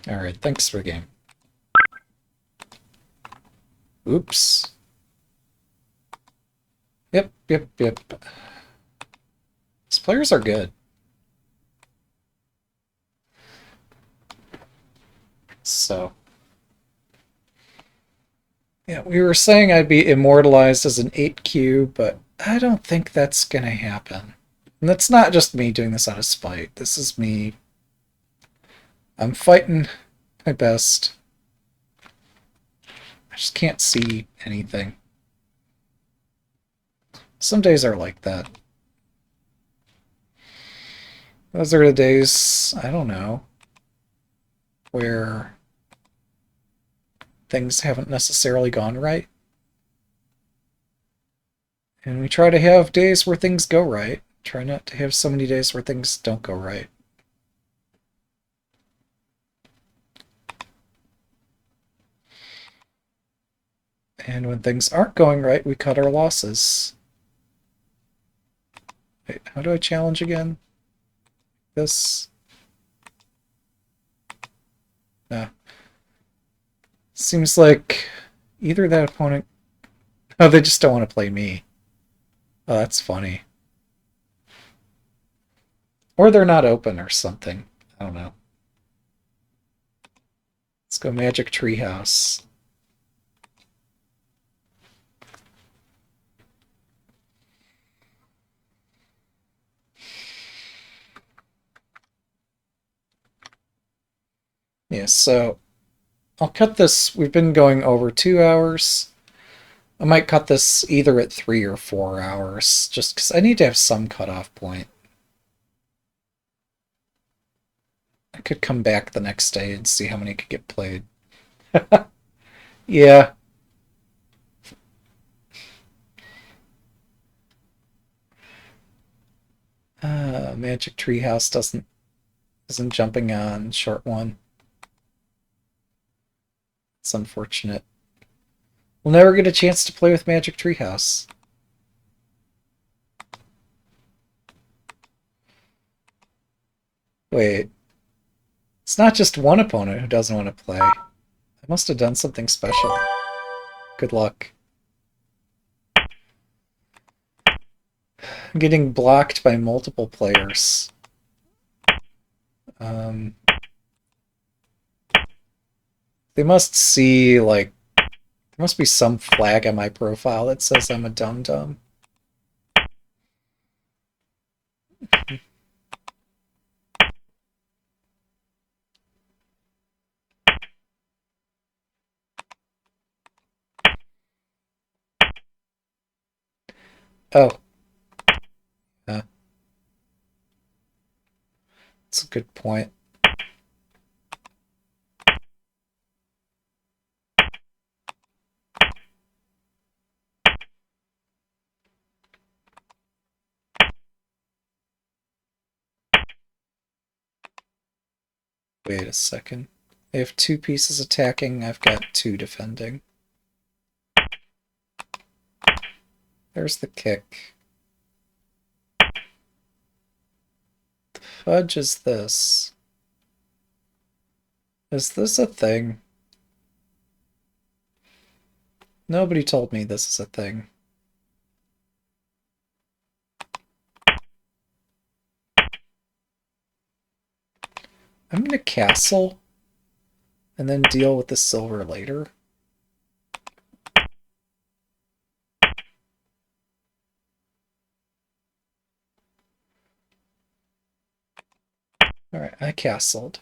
Alright, thanks for the game. Oops. Yep. These players are good. So. Yeah, we were saying I'd be immortalized as an 8Q, but I don't think that's gonna happen. And that's not just me doing this out of spite. This is me. I'm fighting my best. I just can't see anything. Some days are like that. Those are the days, I don't know, where things haven't necessarily gone right. And we try to have days where things go right. Try not to have so many days where things don't go right. And when things aren't going right, we cut our losses. Wait, how do I challenge again? This? No. Seems like either that opponent... Oh, they just don't want to play me. Oh, that's funny. Or they're not open or something. I don't know. Let's go Magic Treehouse. Yeah, so I'll cut this. We've been going over 2 hours. I might cut this either at 3 or 4 hours, just because I need to have some cutoff point. I could come back the next day and see how many could get played. Yeah. Magic Treehouse isn't jumping on short one. It's unfortunate. We'll never get a chance to play with Magic Treehouse. Wait. It's not just one opponent who doesn't want to play. I must have done something special. Good luck. I'm getting blocked by multiple players. They must see, like, there must be some flag on my profile that says I'm a dum-dum. Oh. That's a good point. Wait a second. They have 2 pieces attacking, I've got 2 defending. There's the kick. The fudge is this? Is this a thing? Nobody told me this is a thing. I'm gonna castle and then deal with the silver later. Alright, I castled.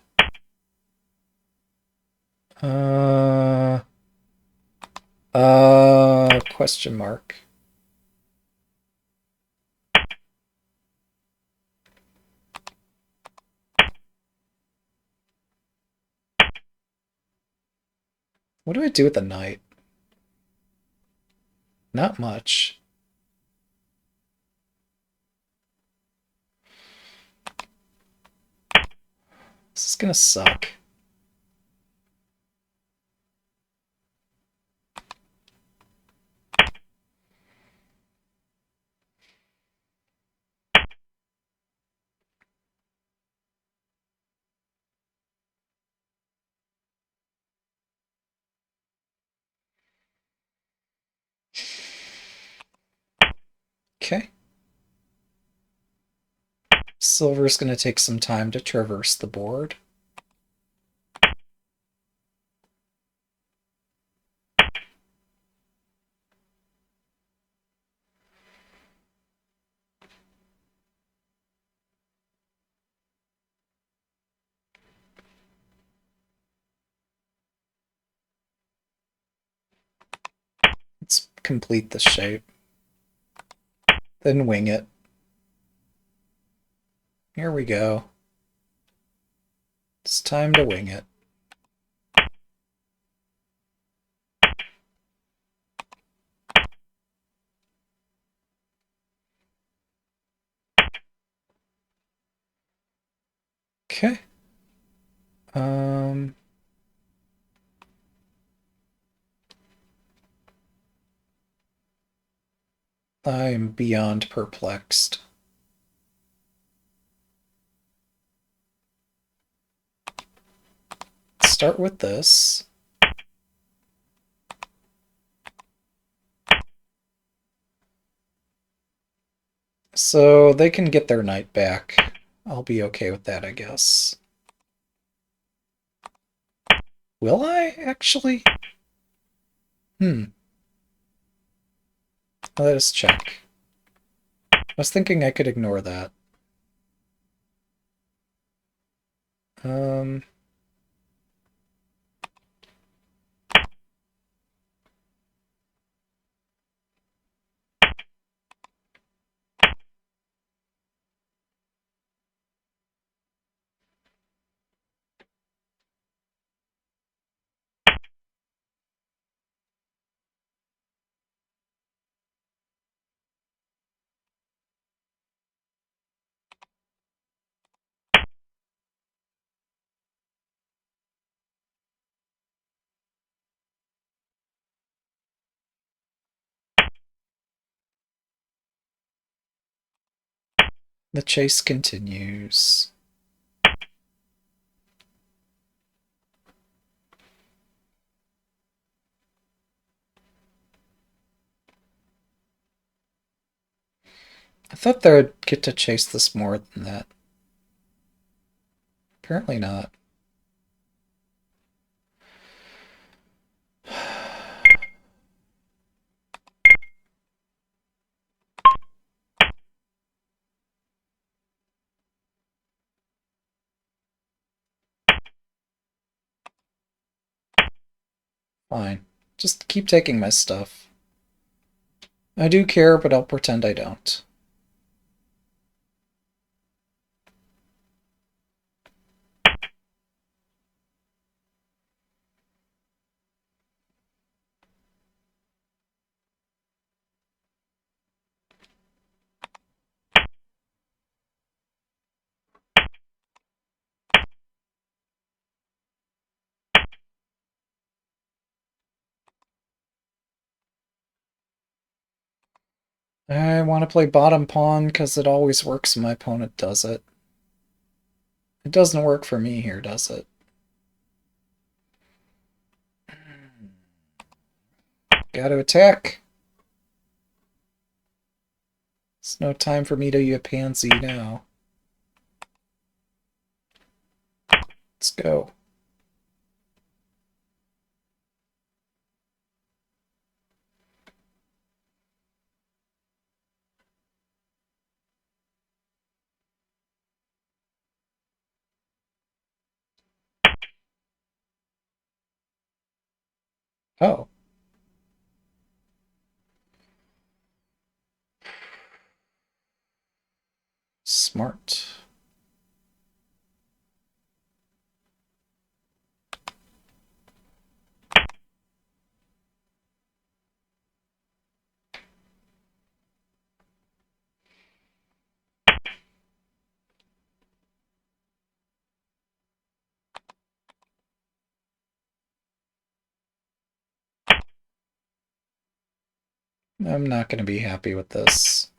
Question mark. What do I do with the knight? Not much. This is gonna suck. Okay. Silver's gonna take some time to traverse the board. Let's complete the shape. Then wing it. Here we go. It's time to wing it. Okay. I'm beyond perplexed. Start with this. So they can get their knight back. I'll be okay with that, I guess. Will I, actually? Let us check. I was thinking I could ignore that. The chase continues. I thought they would get to chase this more than that. Apparently not. Fine. Just keep taking my stuff. I do care, but I'll pretend I don't. I want to play bottom pawn because it always works when my opponent does it. It doesn't work for me here, does it? Gotta attack. It's no time for me to be a pansy now. Let's go. Oh. Smart. I'm not going to be happy with this.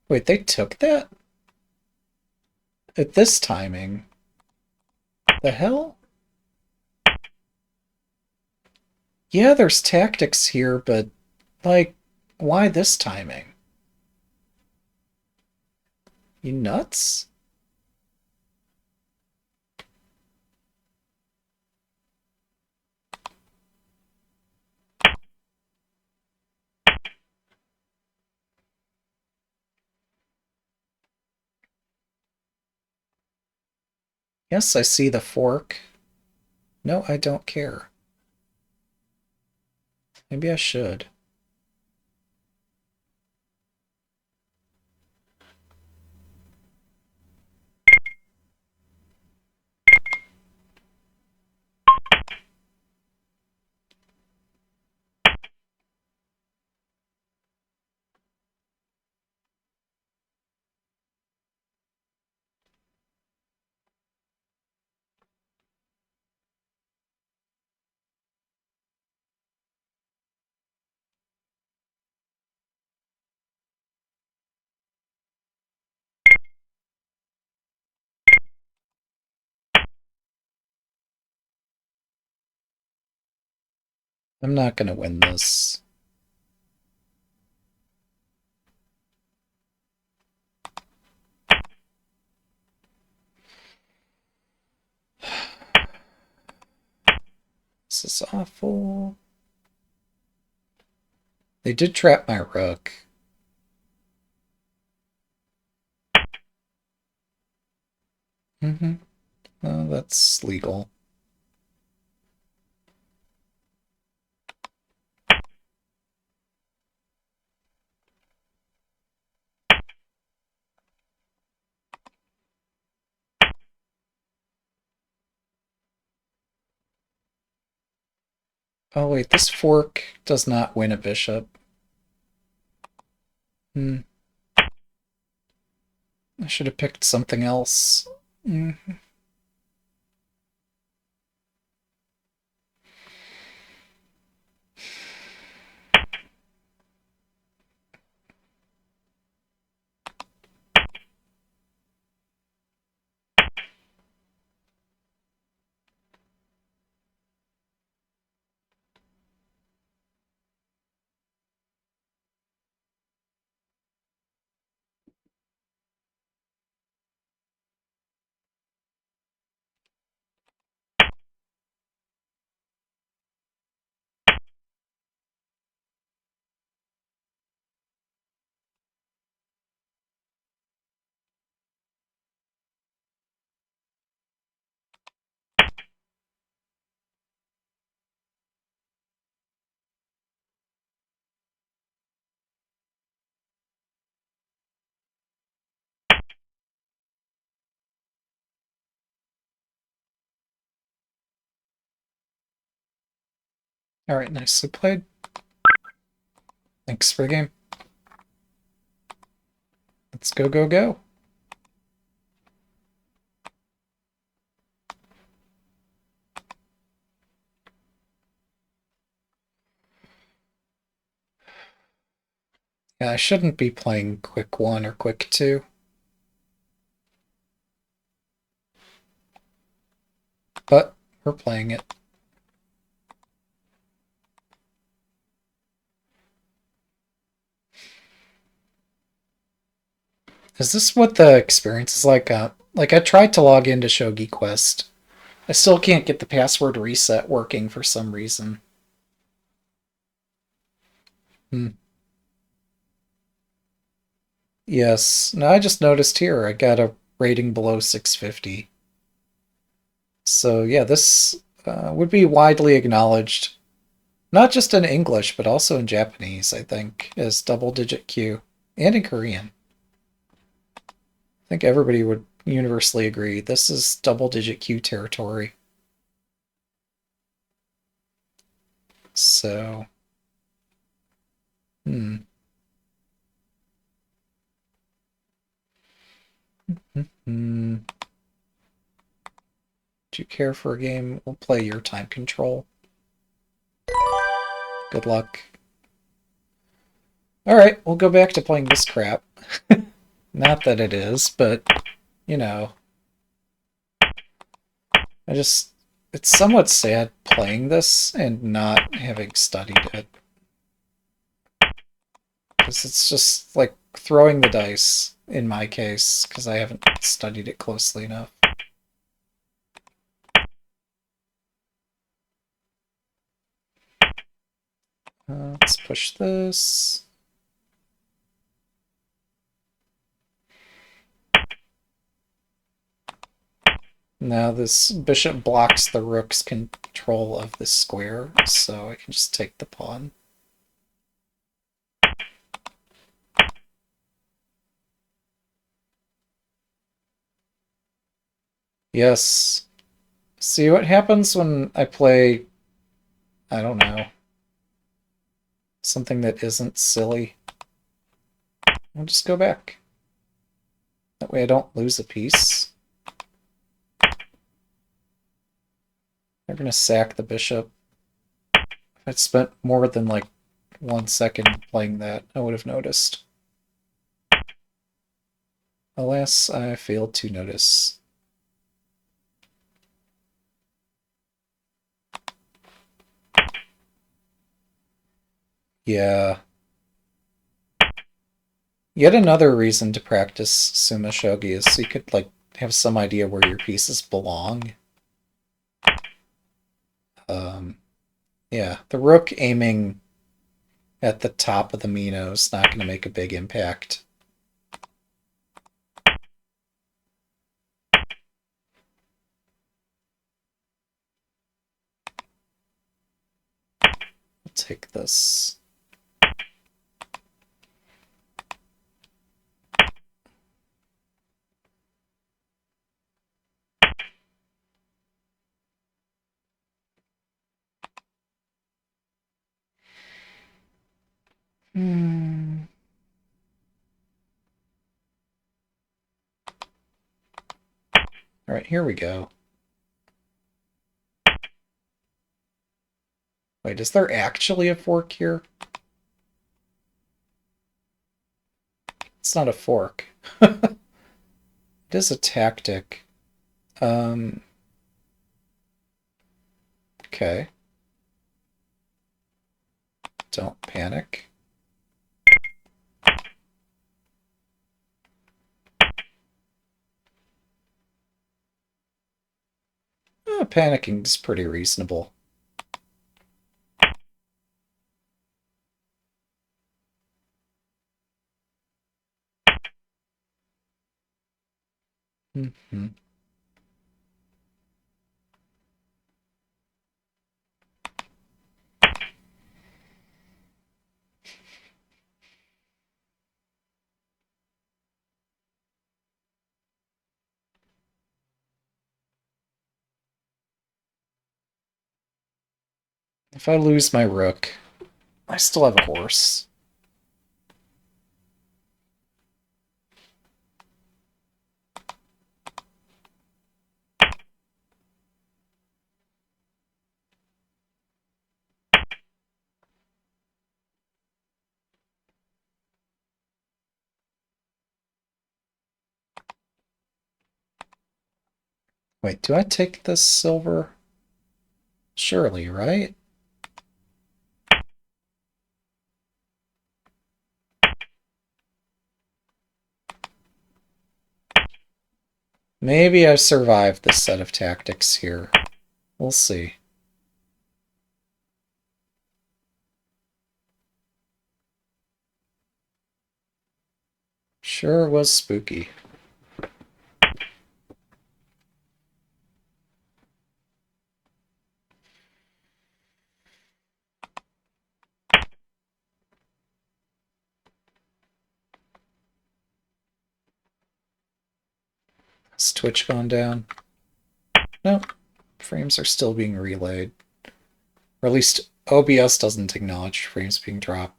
Wait, they took that? At this timing? The hell? Yeah, there's tactics here, but, like, why this timing? You nuts? Yes, I see the fork. No, I don't care. Maybe I should. I'm not going to win this. This is awful. They did trap my rook. Mm-hmm. Well, that's legal. Oh wait, this fork does not win a bishop. Hmm. I should have picked something else. Mm. Alright, nicely played. Thanks for the game. Let's go, go, go. Yeah, I shouldn't be playing quick 1 or quick 2. But we're playing it. Is this what the experience is like? Like I tried to log into Shogi Quest. I still can't get the password reset working for some reason. Hmm. Yes. Now I just noticed here I got a rating below 650. So yeah, this would be widely acknowledged, not just in English, but also in Japanese, I think, as double-digit Q, and in Korean. I think everybody would universally agree this is double-digit Q territory. So, hmm. Hmm. Do you care for a game? We'll play your time control. Good luck. Alright, we'll go back to playing this crap. Not that it is, but, you know. I just... It's somewhat sad playing this and not having studied it. Because it's just, like, throwing the dice, in my case, because I haven't studied it closely enough. Let's push this. Now this bishop blocks the rook's control of this square, so I can just take the pawn. Yes. See what happens when I play, I don't know, something that isn't silly. I'll just go back. That way I don't lose a piece. They're going to sack the bishop. If I'd spent more than like 1 second playing that, I would have noticed. Alas, I failed to notice. Yeah. Yet another reason to practice Sumo Shogi is so you could like have some idea where your pieces belong. Yeah, the rook aiming at the top of the Mino is not going to make a big impact. I'll take this. Hmm. All right, here we go. Wait, is there actually a fork here? It's not a fork. It is a tactic. Okay. Don't panic. Panicking is pretty reasonable. Mm-hmm. If I lose my rook, I still have a horse. Wait, do I take this silver? Surely, right? Maybe I survived this set of tactics here. We'll see. Sure was spooky. Has Twitch gone down? Nope. Frames are still being relayed. Or at least OBS doesn't acknowledge frames being dropped.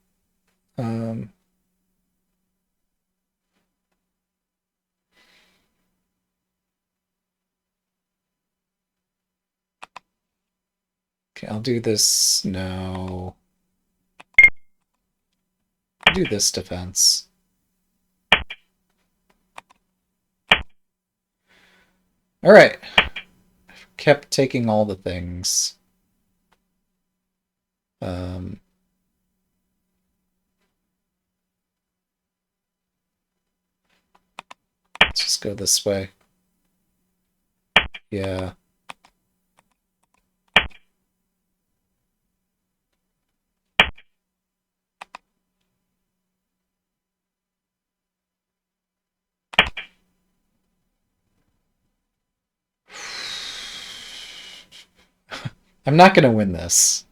Okay, I'll do this. No. I'll do this defense. Alright. Kept taking all the things. Let's just go this way. Yeah. I'm not going to win this.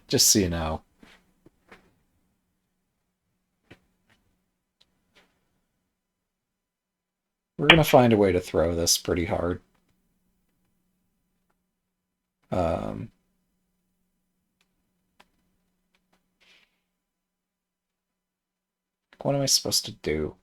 Just so you know. We're going to find a way to throw this pretty hard. What am I supposed to do?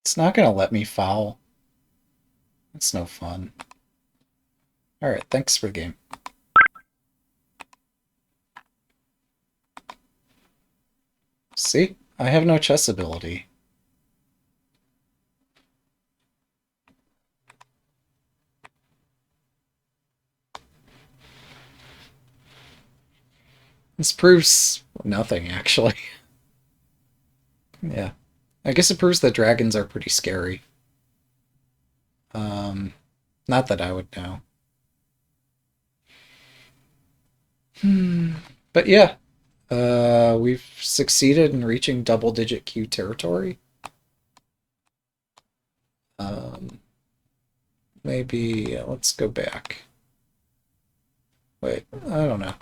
It's not going to let me foul. It's no fun. Alright, thanks for the game. See? I have no chess ability. This proves nothing, actually. Yeah. I guess it proves that dragons are pretty scary. Not that I would know. But yeah. We've succeeded in reaching double-digit Q territory. Maybe let's go back. Wait, I don't know.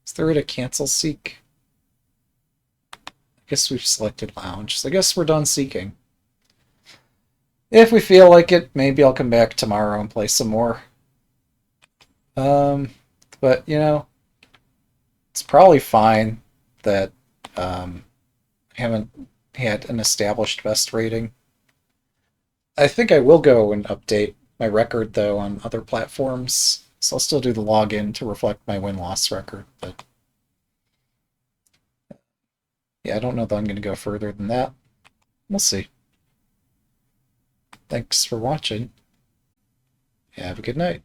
Is there a way to cancel seek? guess we've selected lounge, so I guess we're done seeking. If we feel like it, maybe I'll come back tomorrow and play some more. But, you know, it's probably fine that I haven't had an established best rating. I think I will go and update my record, though, on other platforms. So I'll still do the login to reflect my win-loss record, but yeah, I don't know that I'm going to go further than that. We'll see. Thanks for watching. Have a good night.